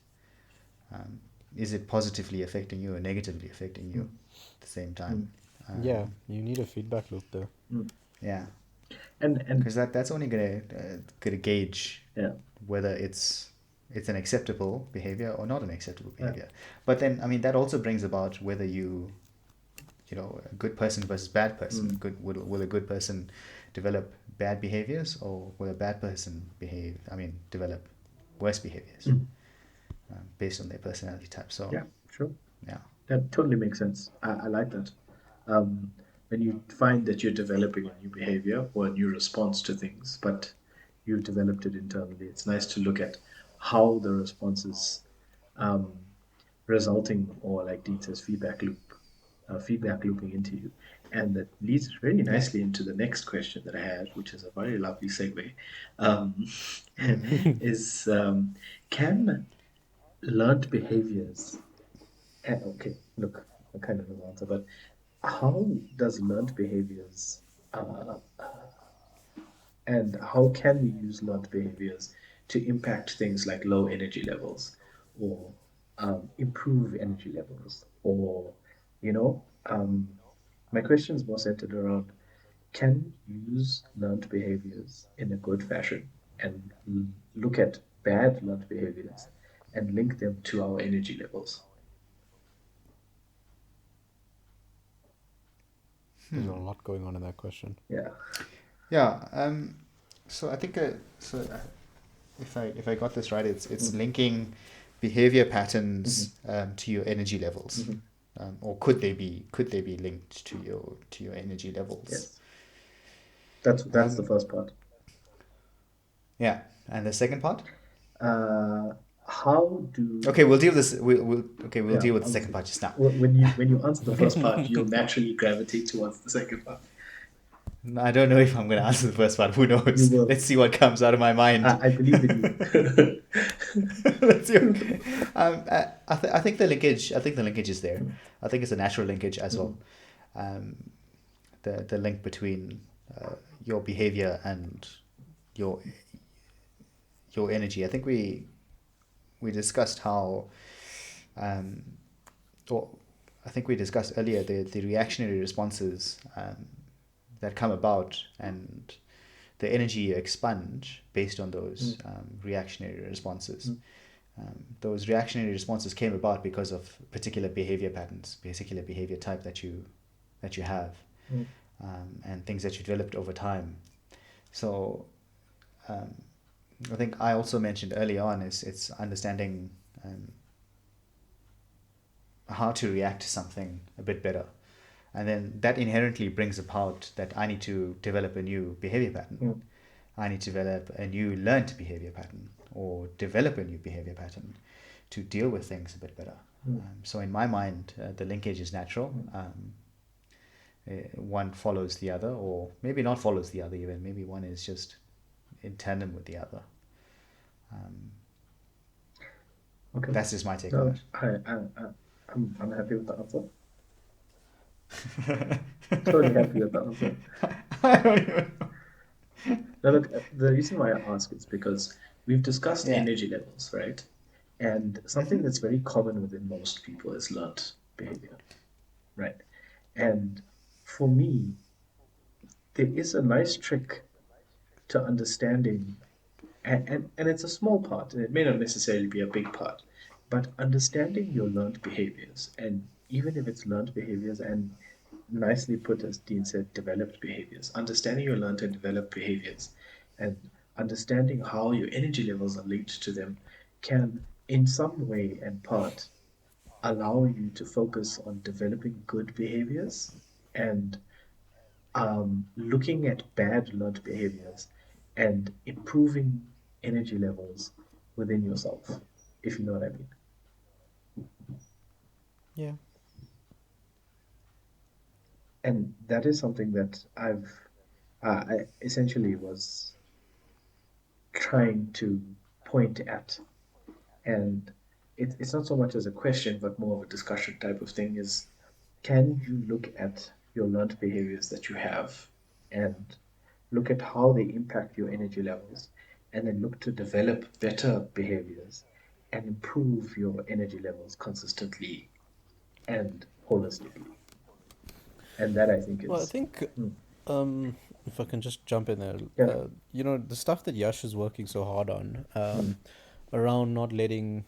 Um, is it positively affecting you or negatively affecting you mm, at the same time? mm, Yeah, Um, you need a feedback loop there. mm. yeah, And because that's only gonna gauge yeah, whether it's an acceptable behavior or not an acceptable yeah, behavior. But then I mean that also brings about whether a good person versus bad person. mm, Will a good person develop bad behaviors, or will a bad person develop worse behaviors mm, based on their personality type. So yeah, sure. yeah. That totally makes sense. I like that. Um, when you find that you're developing a new behavior or a new response to things, but you've developed it internally, it's nice to look at how the response is um, resulting, or like Dean says, feedback looping into you. And that leads very Yeah. nicely into the next question that I had, which is a very lovely segue. Um, Mm. is can learned behaviors okay, look, I kind of know the answer, but how does learned behaviors uh, and how can we use learned behaviors to impact things like low energy levels, or improve energy levels, or, you know, my question is more centered around, can we use learned behaviors in a good fashion and look at bad learned behaviors and link them to our energy levels? There's a lot going on in that question. Yeah. Yeah. So I think if I got this right, it's Mm, linking behavior mhm, patterns to your energy levels, mhm. or could they be linked to your energy levels? Yes, that's the Um, first part. yeah. And the second part. Uh, how do Okay, we'll deal this. We'll yeah, deal with the second honestly, part just now. when you answer the first part, you'll naturally gravitate towards the second part. I don't know if I'm going to answer the first part. Who You knows? will. Let's see what comes out of my mind. I believe in you. Let's see. I think the linkage. I think the linkage is there. I think it's a natural linkage as well. Mhm, Um, the link between your behavior and your your energy. I think we discussed how, um, or I think we discussed earlier the reactionary responses that come about, and the energy you expunge based on those mm, reactionary responses. mm, Those reactionary responses came about because of particular behavior patterns, particular behavior type that you have, mm, and things that you developed over time. So um, I think I also mentioned early on is it's understanding how to react to something a bit better. And then that inherently brings about that I need to develop a new behavior pattern. mm, I need to develop a new learned behavior pattern, or develop a new behavior pattern to deal with things a bit better. mm, So in my mind, the linkage is natural. mm. One follows the other, or maybe not follows the other even. Maybe one is just in tandem with the other. Um, Okay. that's just my take on No, I'm happy with the answer. it. Totally happy with the answer. I don't even know. Now, look, the reason why I ask is because we've discussed Yeah. energy levels, right? And something that's very common within most people is learnt behavior, right? And for me, there is a nice trick to understanding, and it's a small part, and it may not necessarily be a big part, but understanding your learned behaviors, and even if it's learned behaviors and nicely put, as Dean said, developed behaviors. Understanding your learned and developed behaviors and understanding how your energy levels are linked to them can, in some way and part, allow you to focus on developing good behaviors and looking at bad learned behaviors and improving energy levels within yourself, if you know what I mean. Yeah. And that is something that I essentially was trying to point at. And it's not so much as a question, but more of a discussion type of thing is, can you look at your learned behaviors that you have and look at how they impact your energy levels, and then look to develop better behaviors and improve your energy levels consistently and holistically. And that I think Well, I is, think mm, if I can just jump in there, yeah, the stuff that Yash is working so hard on, mm, around not letting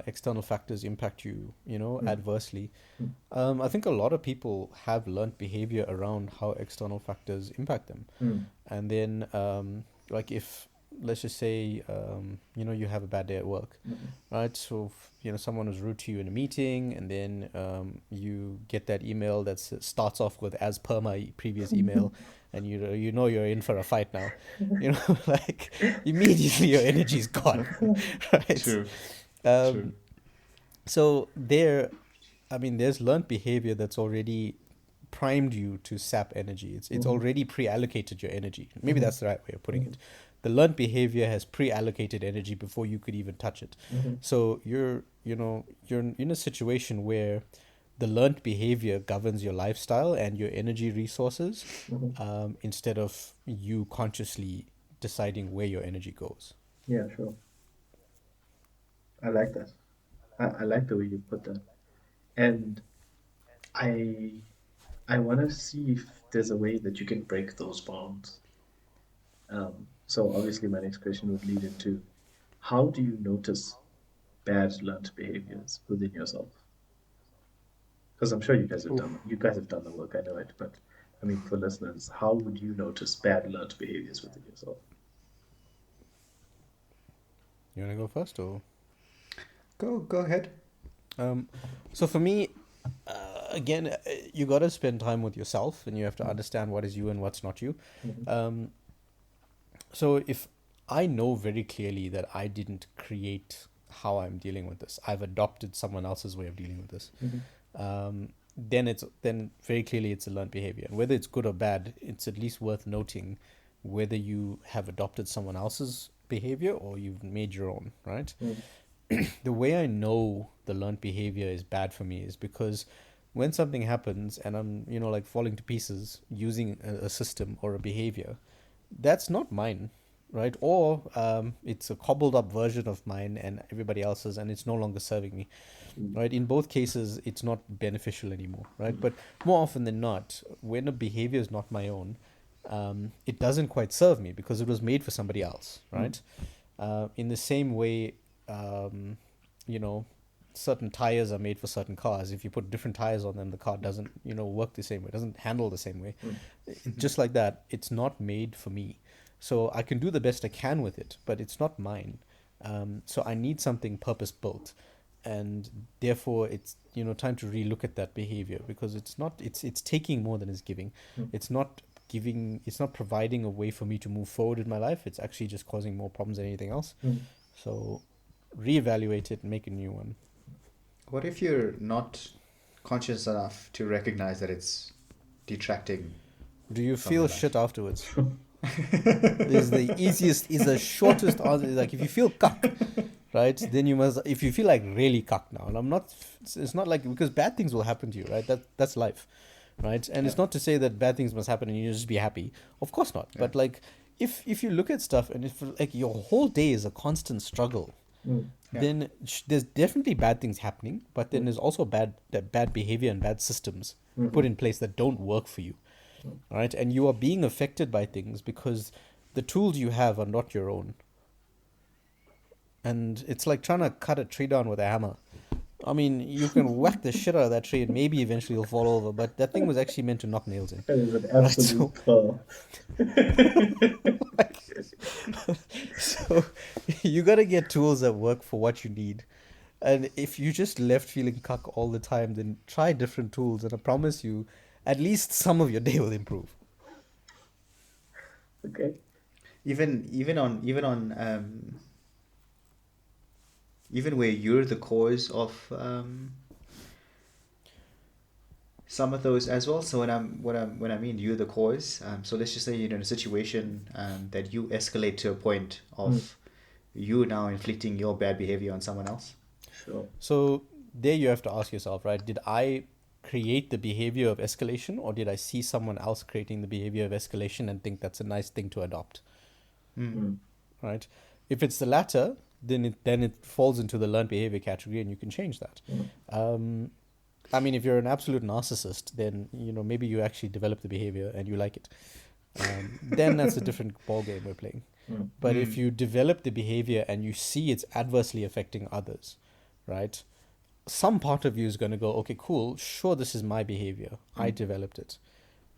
external factors impact you, mm, adversely. mm, I think a lot of people have learned behavior around how external factors impact them. mm, And then, like if, let's just say, you have a bad day at work, mm, right? So, someone was rude to you in a meeting, and then you get that email that starts off with "as per my previous email," and you know you're in for a fight now. Like immediately your energy's gone, right? True. True. Um, so I mean, there's learned behavior that's already primed you to sap energy. It's mhm, already pre-allocated your energy. Maybe mhm, that's the right way of putting mhm, it. The learned behavior has pre-allocated energy before you could even touch it. mhm, So you're in a situation where the learned behavior governs your lifestyle and your energy resources, mhm. instead of you consciously deciding where your energy goes. Yeah, sure. I like that. I like the way you put that. And I I want to see if there's a way that you can break those bounds. So obviously my next question would lead into, how do you notice bad learned behaviors within yourself? Because I'm sure Oof. you guys have done the work, I know it, but I mean for listeners, how would you notice bad learned behaviors within yourself? You wanna go first or? Go ahead. Um, so for me, again, you got to spend time with yourself, and you have to Mm, understand what is you and what's not you. mhm, Um, so if I know very clearly that I didn't create how I'm dealing with this, I've adopted someone else's way of dealing with this. mhm, Then very clearly it's a learned behavior, and whether it's good or bad, it's at least worth noting whether you have adopted someone else's behavior or you've made your own, right? mm, The way I know the learned behavior is bad for me is because when something happens and I'm, like falling to pieces using a system or a behavior, that's not mine, right? Or it's a cobbled up version of mine and everybody else's, and it's no longer serving me, mm, right? In both cases, it's not beneficial anymore, right? mm, But more often than not, when a behavior is not my own, it doesn't quite serve me because it was made for somebody else, mm, right? In the same way, um, you know, certain tires are made for certain cars. If you put different tires on them, the car doesn't, work the same way, doesn't handle the same way. mm, Just like that, it's not made for me. So I can do the best I can with it, but it's not mine. So I need something purpose built, and therefore it's time to relook at that behavior because it's taking more than it's giving. mm, It's not giving. It's not providing a way for me to move forward in my life. It's actually just causing more problems than anything else. mm. So reevaluate it and make a new one. What if you're not conscious enough to recognize that it's detracting Do you from your feel life? shit afterwards? Is the easiest, is the shortest answer. Like if you feel cuck, right? Then you must. If you feel like really cuck now, and I'm not. It's not like because bad things will happen to you, right? That's life, right? And Yeah. it's not to say that bad things must happen and you just be happy. Of course not. Yeah. But like, if you look at stuff and if like your whole day is a constant struggle, Mm, Yeah. then there's definitely bad things happening. But then mm, there's also bad behavior and bad systems put mhm, in place that don't work for you, mm, right? And you are being affected by things because the tools you have are not your own. And it's like trying to cut a tree down with a hammer. I mean, you can whack the shit out of that tree and maybe eventually you'll fall over, but that thing was actually meant to knock nails in, That is an right? So, absolute pearl. like, so you gotta get tools that work for what you need. And if you just left feeling cuck all the time, then try different tools, and I promise you, at least some of your day will improve. Okay. Even where you're the cause of some of those as well. So when I mean you're the cause, so let's just say you're in a situation that you escalate to a point of you now inflicting your bad behavior on someone else. Sure. So there you have to ask yourself, right? Did I create the behavior of escalation, or did I see someone else creating the behavior of escalation and think that's a nice thing to adopt? Right? If it's the latter, then it falls into the learned behavior category, and you can change that. I mean, if you're an absolute narcissist, then maybe you actually develop the behavior and you like it. Then that's a different ball game we're playing. But if you develop the behavior and you see it's adversely affecting others, right? Some part of you is going to go, okay, cool, sure, this is my behavior. I developed it,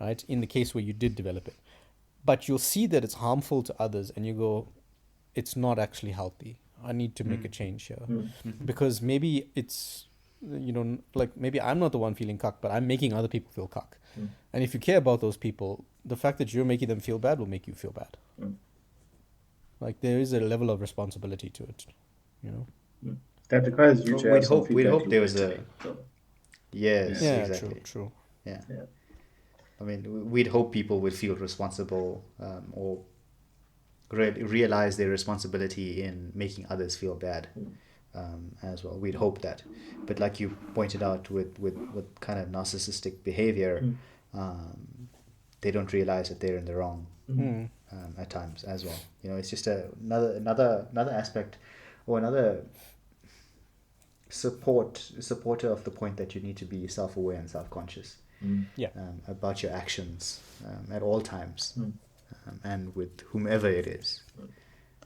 right? In the case where you did develop it. But you'll see that it's harmful to others and you go, it's not actually healthy. I need to make a change here. Because maybe it's, like maybe I'm not the one feeling cuck, but I'm making other people feel cuck. And if you care about those people, the fact that you're making them feel bad will make you feel bad. Like there is a level of responsibility to it, That requires you to have some We'd feedback hope there loop was a mentally, so, yes, Yeah, exactly. true. Yeah. yeah. I mean, we'd hope people would feel responsible or realize their responsibility in making others feel bad as well. We'd hope that. But like you pointed out with kind of narcissistic behavior, they don't realize that they're in the wrong at times as well. It's just another aspect or another supporter of the point that you need to be self-aware and self-conscious Yeah. about your actions at all times and with whomever it is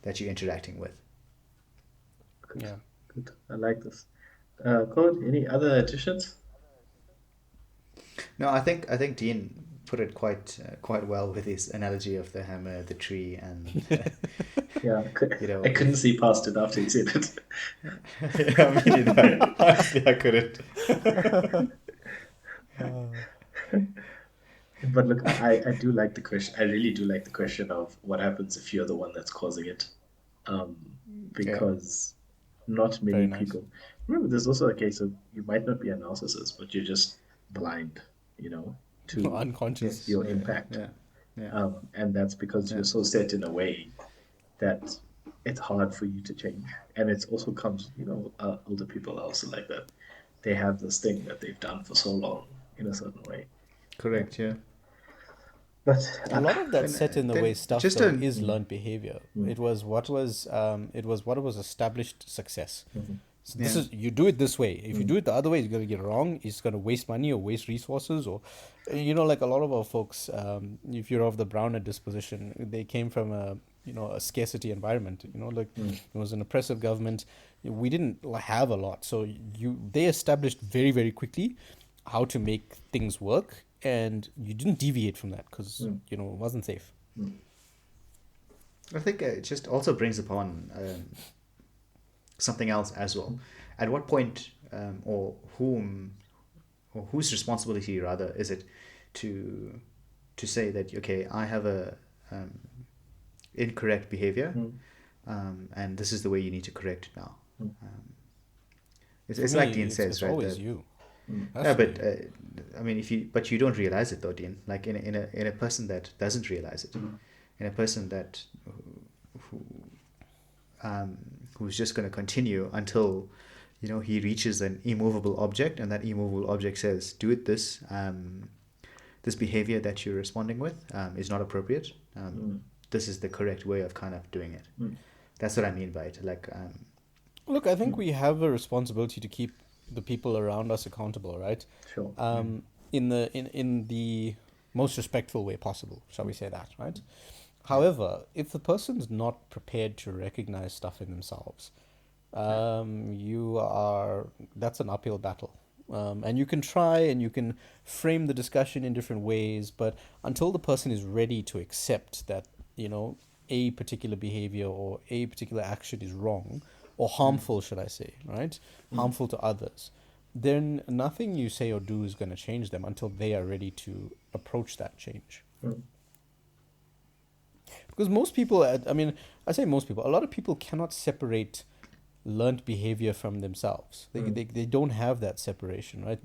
that you're interacting with. Good. Yeah. Good. I like this. Code, any other additions? No, I think Dean put it quite well with his analogy of the hammer, the tree, and Yeah, You I couldn't see past it after you said it. yeah, me neither. Honestly, I couldn't. But look, I do like the question. I really do like the question of what happens if you're the one that's causing it. Um, because not Very many nice. people. Remember, there's also a case of you might not be a narcissist, but you're just blind, to Unconscious. your impact. And that's because you're so set in a way that it's hard for you to change. And it also comes, older people are also like that. They have this thing that they've done for so long in a certain way. Correct. Yeah. But A lot of that And, set in the then way stuff just though an- is learned behavior. It was what was established success. So this is, you do it this way. If you do it the other way, you're gonna get it wrong. It's gonna waste money or waste resources, or like a lot of our folks, if you're of the Browner disposition, they came from a scarcity environment. Like it was an oppressive government. We didn't have a lot, so they established very, very quickly how to make things work, and you didn't deviate from that because it wasn't safe. I think it just also brings upon something else as well. At what point or whose responsibility rather is it to say that okay, I have a incorrect behavior and this is the way you need to correct it now. It's For like me, Dean says, it's right? always that- you. Yeah, Has to but be. I mean, but you don't realize it though, Dean. Like in a person that doesn't realize it, in a person that who's just going to continue until he reaches an immovable object, and that immovable object says, "Do it this this behavior that you're responding with is not appropriate. This is the correct way of kind of doing it." That's what I mean by it. Like, Look, I think we have a responsibility to keep the people around us accountable, right? sure. In the most respectful way possible, shall we say that, right? However, if the person's not prepared to recognize stuff in themselves, that's an uphill battle. And you can try and you can frame the discussion in different ways, but until the person is ready to accept that, a particular behavior or a particular action is wrong or harmful, should I say, right? Harmful to others, then nothing you say or do is going to change them until they are ready to approach that change. Mm. Because most people, I mean, I say most people, a lot of people cannot separate learned behavior from themselves. They don't have that separation, right?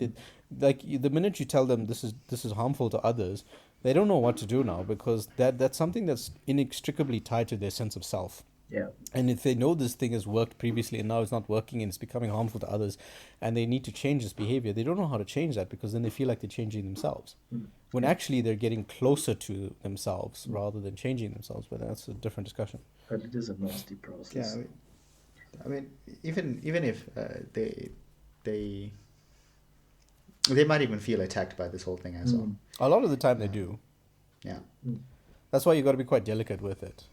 The minute you tell them this is harmful to others, they don't know what to do now, because that's something that's inextricably tied to their sense of self. Yeah. And if they know this thing has worked previously and now it's not working and it's becoming harmful to others, and they need to change this behavior, they don't know how to change that, because then they feel like they're changing themselves. When actually they're getting closer to themselves rather than changing themselves. But that's a different discussion. But it is a nasty Yeah, process. I mean, even if they they might even feel attacked by this whole thing as well. A lot of the time they do. Yeah. That's why you got to be quite delicate with it.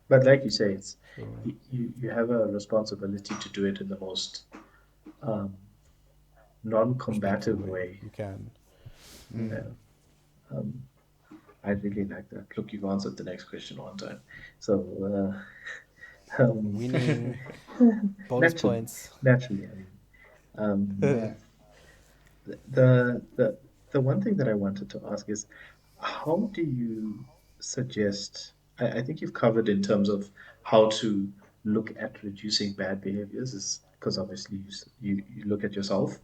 But like you say, it's So, you have a responsibility to do it in the most non-combative respectful way. you can. Yeah. I really like that. Look, you've answered the next question one time. So Winning bonus naturally, points. naturally, I mean, Yeah. the one thing that I wanted to ask is, how do you suggest? I think you've covered in terms of how to look at reducing bad behaviors, is because obviously you look at yourself,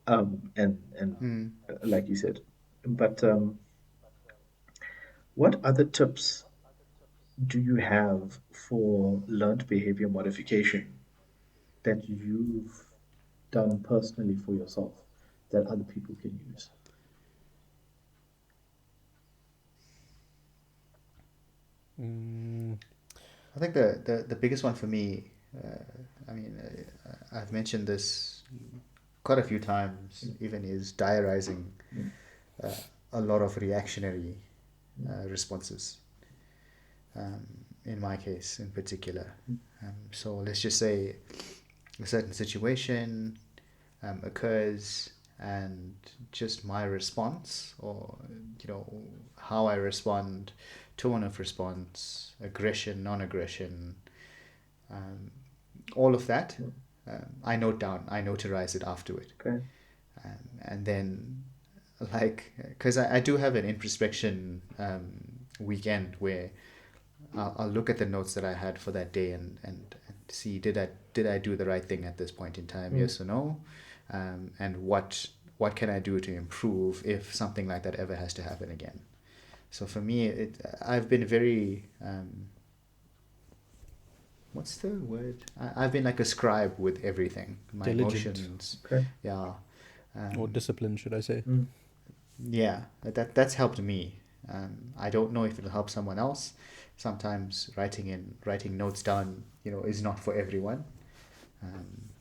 and like you said, but what other tips do you have for learned behavior modification that you've done personally for yourself that other people can use? I think the biggest one for me, I mean, I've mentioned this quite a few times, even is diarizing uh, a lot of reactionary responses. In my case, in particular, so let's just say a certain situation occurs, and just my response, or how I respond, tone of response, aggression, non-aggression, all of that, I note down, I notarize it afterward. Okay. And then, like, because I do have an introspection weekend where I'll look at the notes that I had for that day, and see, did I do the right thing at this point in time, yes or no, and what can I do to improve if something like that ever has to happen again. So for me, I've been very what's the word? I've been like a scribe with everything, my Diligent. emotions. Okay. Yeah. Or discipline, should I say. Yeah, that's helped me. I don't know if it'll help someone else. Sometimes writing notes down, is not for everyone.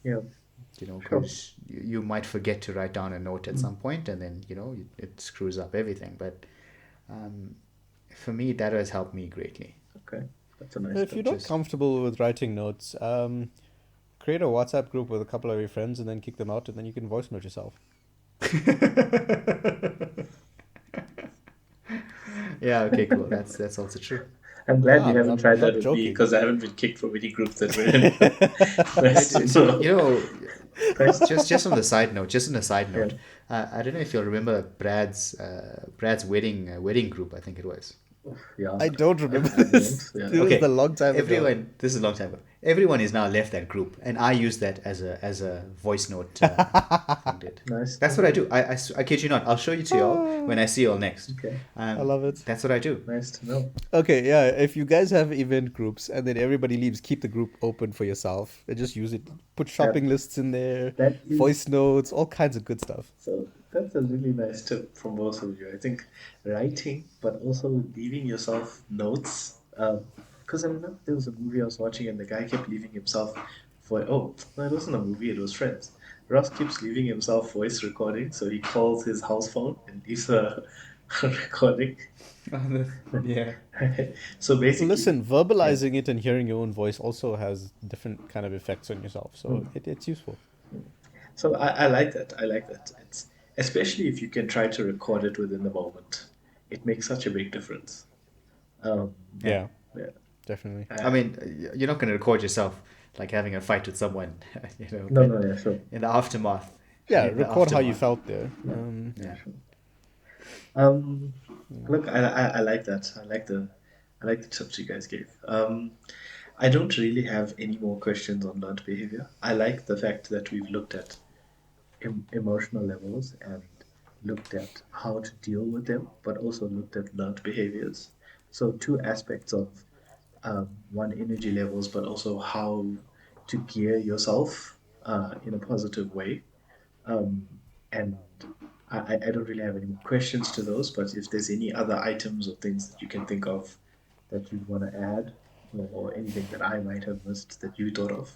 Yeah. Sure. Because you might forget to write down a note at some point, and then it screws up everything. But for me, that has helped me greatly. Okay. That's a nice If tip. you're not Just- comfortable with writing notes, create a WhatsApp group with a couple of your friends and then kick them out, and then you can voice note yourself. Yeah. Okay. Cool. That's also true. I'm glad Ah, you haven't I'm tried not that with me, joking. because I haven't been kicked from any group that we're in. So, Just on the side note, I don't know if you'll remember Brad's wedding group. I think it was. yeah. I don't remember I don't, this. yeah. This is a long time ago. Everyone, this is a long time ago. Everyone is now left that group, and I use that as a voice note thing. Did. Nice. That's what I do. I kid you not. I'll show you to y'all when I see y'all next. Okay. I love it. That's what I do. Nice to know. Okay, yeah. If you guys have event groups and then everybody leaves, keep the group open for yourself and just use it. Put shopping lists in there, That is, voice notes, all kinds of good stuff. so that's a really nice tip from both of you. I think writing, but also leaving yourself notes. Because I remember there was a movie I was watching, and the guy kept leaving himself no, it wasn't a movie, it was Friends. Ross keeps leaving himself voice recording, so he calls his house phone and leaves a recording. Yeah. So basically, Listen, yeah. verbalizing it and hearing your own voice also has different kind of effects on yourself, so Mm. it's useful. So I like that. I like that. It's especially if you can try to record it within the moment. It makes such a big difference. Um, Yeah. Yeah, yeah. definitely. I mean, you're not going to record yourself like having a fight with someone, No, but no, yeah, sure. in the aftermath, Yeah, in the record how you aftermath. felt there. Yeah, yeah, Yeah. sure. Um, Look, I like that. I like the tips you guys gave. I don't really have any more questions on learned behavior. I like the fact that we've looked at emotional levels and looked at how to deal with them, but also looked at learned behaviors. So two aspects of one energy levels, but also how to gear yourself in a positive way. Um, and I don't really have any more questions to those, but if there's any other items or things that you can think of that you'd want to add, or anything that I might have missed that you thought of.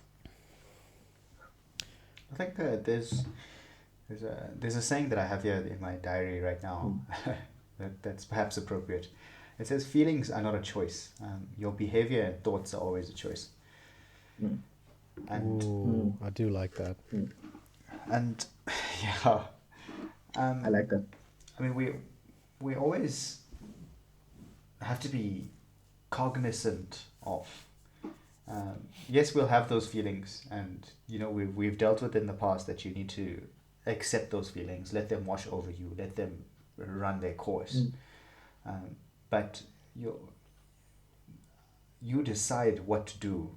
I think there's a saying that I have here in my diary right now Mm, that's perhaps appropriate. It says feelings are not a choice. Your behavior and thoughts are always a choice. mm, And Ooh, mm, I do like that. mm. and yeah, I um, like that. I mean we always have to be cognizant of. Yes, we'll have those feelings, and we've dealt with in the past that you need to accept those feelings, let them wash over you, let them run their course. Mm, But you decide what to do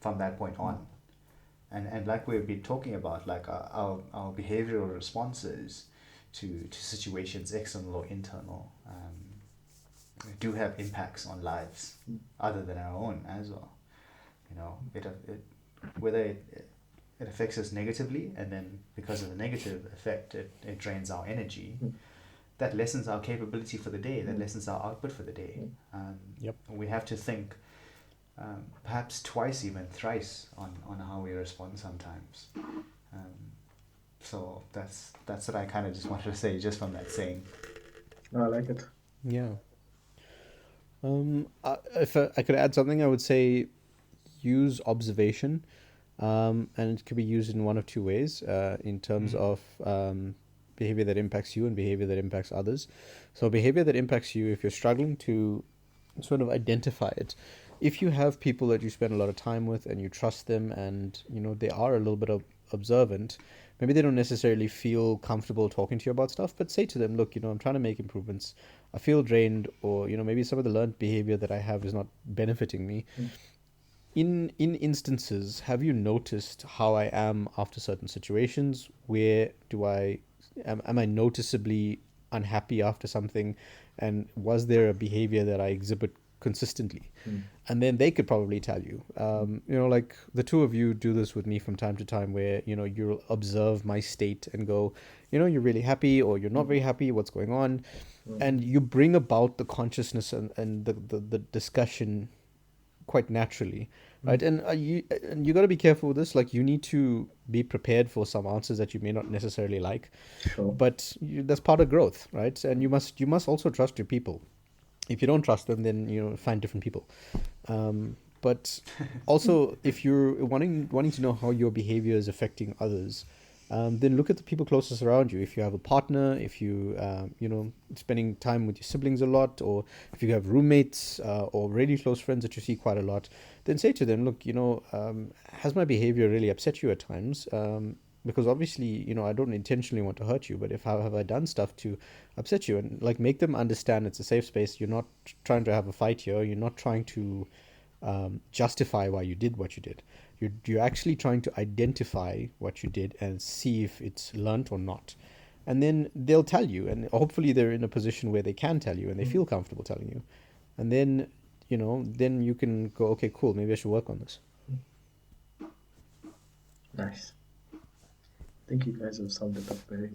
from that point mm, on. And like we've been talking about, like our behavioral responses to situations, external or internal, do have impacts on lives mm, other than our own as well. It whether it affects us negatively, and then because of the negative effect, it drains our energy. mm, That lessens our capability for the day. That mm, lessens our output for the day. mm. Yep. We have to think perhaps twice, even thrice, on how we respond sometimes. So that's what I kind of just wanted to say, just from that saying. No, I like it. Yeah. If I could add something, I would say use observation, and it could be used in one of two ways, in terms Mm. of behavior that impacts you and behavior that impacts others. So, behavior that impacts you, if you're struggling to sort of identify it, if you have people that you spend a lot of time with and you trust them, and they are a little bit of observant, maybe they don't necessarily feel comfortable talking to you about stuff, but say to them, look, I'm trying to make improvements. I feel drained, or maybe some of the learned behavior that I have is not benefiting me. Mm, In instances, have you noticed how I am after certain situations? Where do am I noticeably unhappy after something, and was there a behavior that I exhibit consistently? mm, And then they could probably tell you. mm, Like the two of you do this with me from time to time, where you'll observe my state and go, you're really happy or you're not mm, very happy. What's going on? mm, And you bring about the consciousness and the discussion quite naturally, mm. right? And you got to be careful with this. Like, you need to be prepared for some answers that you may not necessarily like, Sure. but that's part of growth, right? And you must also trust your people. If you don't trust them, then find different people. But also, if you're wanting to know how your behavior is affecting others, then look at the people closest around you. If you have a partner, if spending time with your siblings a lot, or if you have roommates, or really close friends that you see quite a lot, then say to them, look, has my behavior really upset you at times? Because obviously, I don't intentionally want to hurt you, but if how have I done stuff to upset you? And like, make them understand it's a safe space. You're not trying to have a fight here. You're not trying to justify why you did what you did. You're actually trying to identify what you did and see if it's learnt or not. And then they'll tell you, and hopefully they're in a position where they can tell you and they Mm. feel comfortable telling you. And then you can go, okay, cool, maybe I should work on this. Nice. I think you guys have summed it up very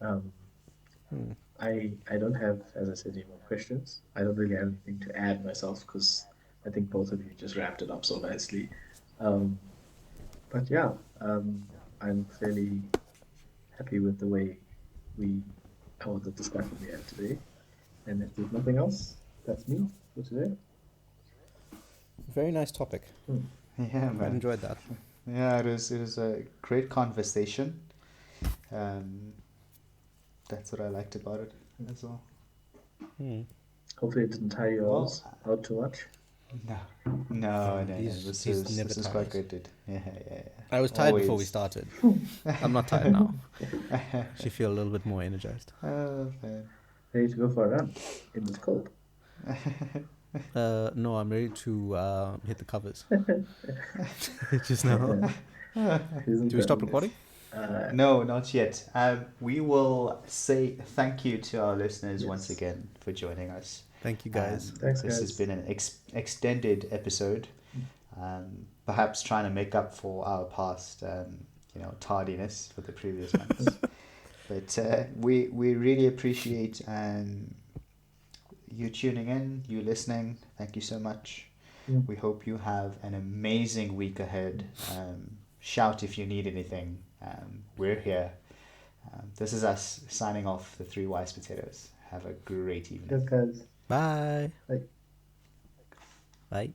well. Um, I don't have, as I said, any more questions. I don't really have anything to add myself because I think both of you just wrapped it up so nicely. Um, but yeah, I'm fairly happy with the way we I want the discussion we had today. And if there's nothing else, that's me for today. Very nice topic. Yeah, I man. enjoyed that. Yeah, it was a great conversation. That's what I liked about it as well. Hopefully it didn't tire you Well, out too much. no, no. He's never This is quite tired. good, dude. Yeah, yeah. I was tired before we Always. started. I'm not tired now. She feel a little bit more energized. Oh, man. Ready to go for a run in this cold. No, I'm ready to hit the covers. Just now. Do we stop recording? No, not yet. We will say thank you to our listeners once again for joining us. Thank you, guys. Thanks, This guys. has been an extended episode, perhaps trying to make up for our past, tardiness for the previous months. But we really appreciate you tuning in, you listening. Thank you so much. We hope you have an amazing week ahead. Shout if you need anything. We're here. This is us signing off, the Three Wise Potatoes. Have a great evening. Yes, guys. Bye. Bye. Bye.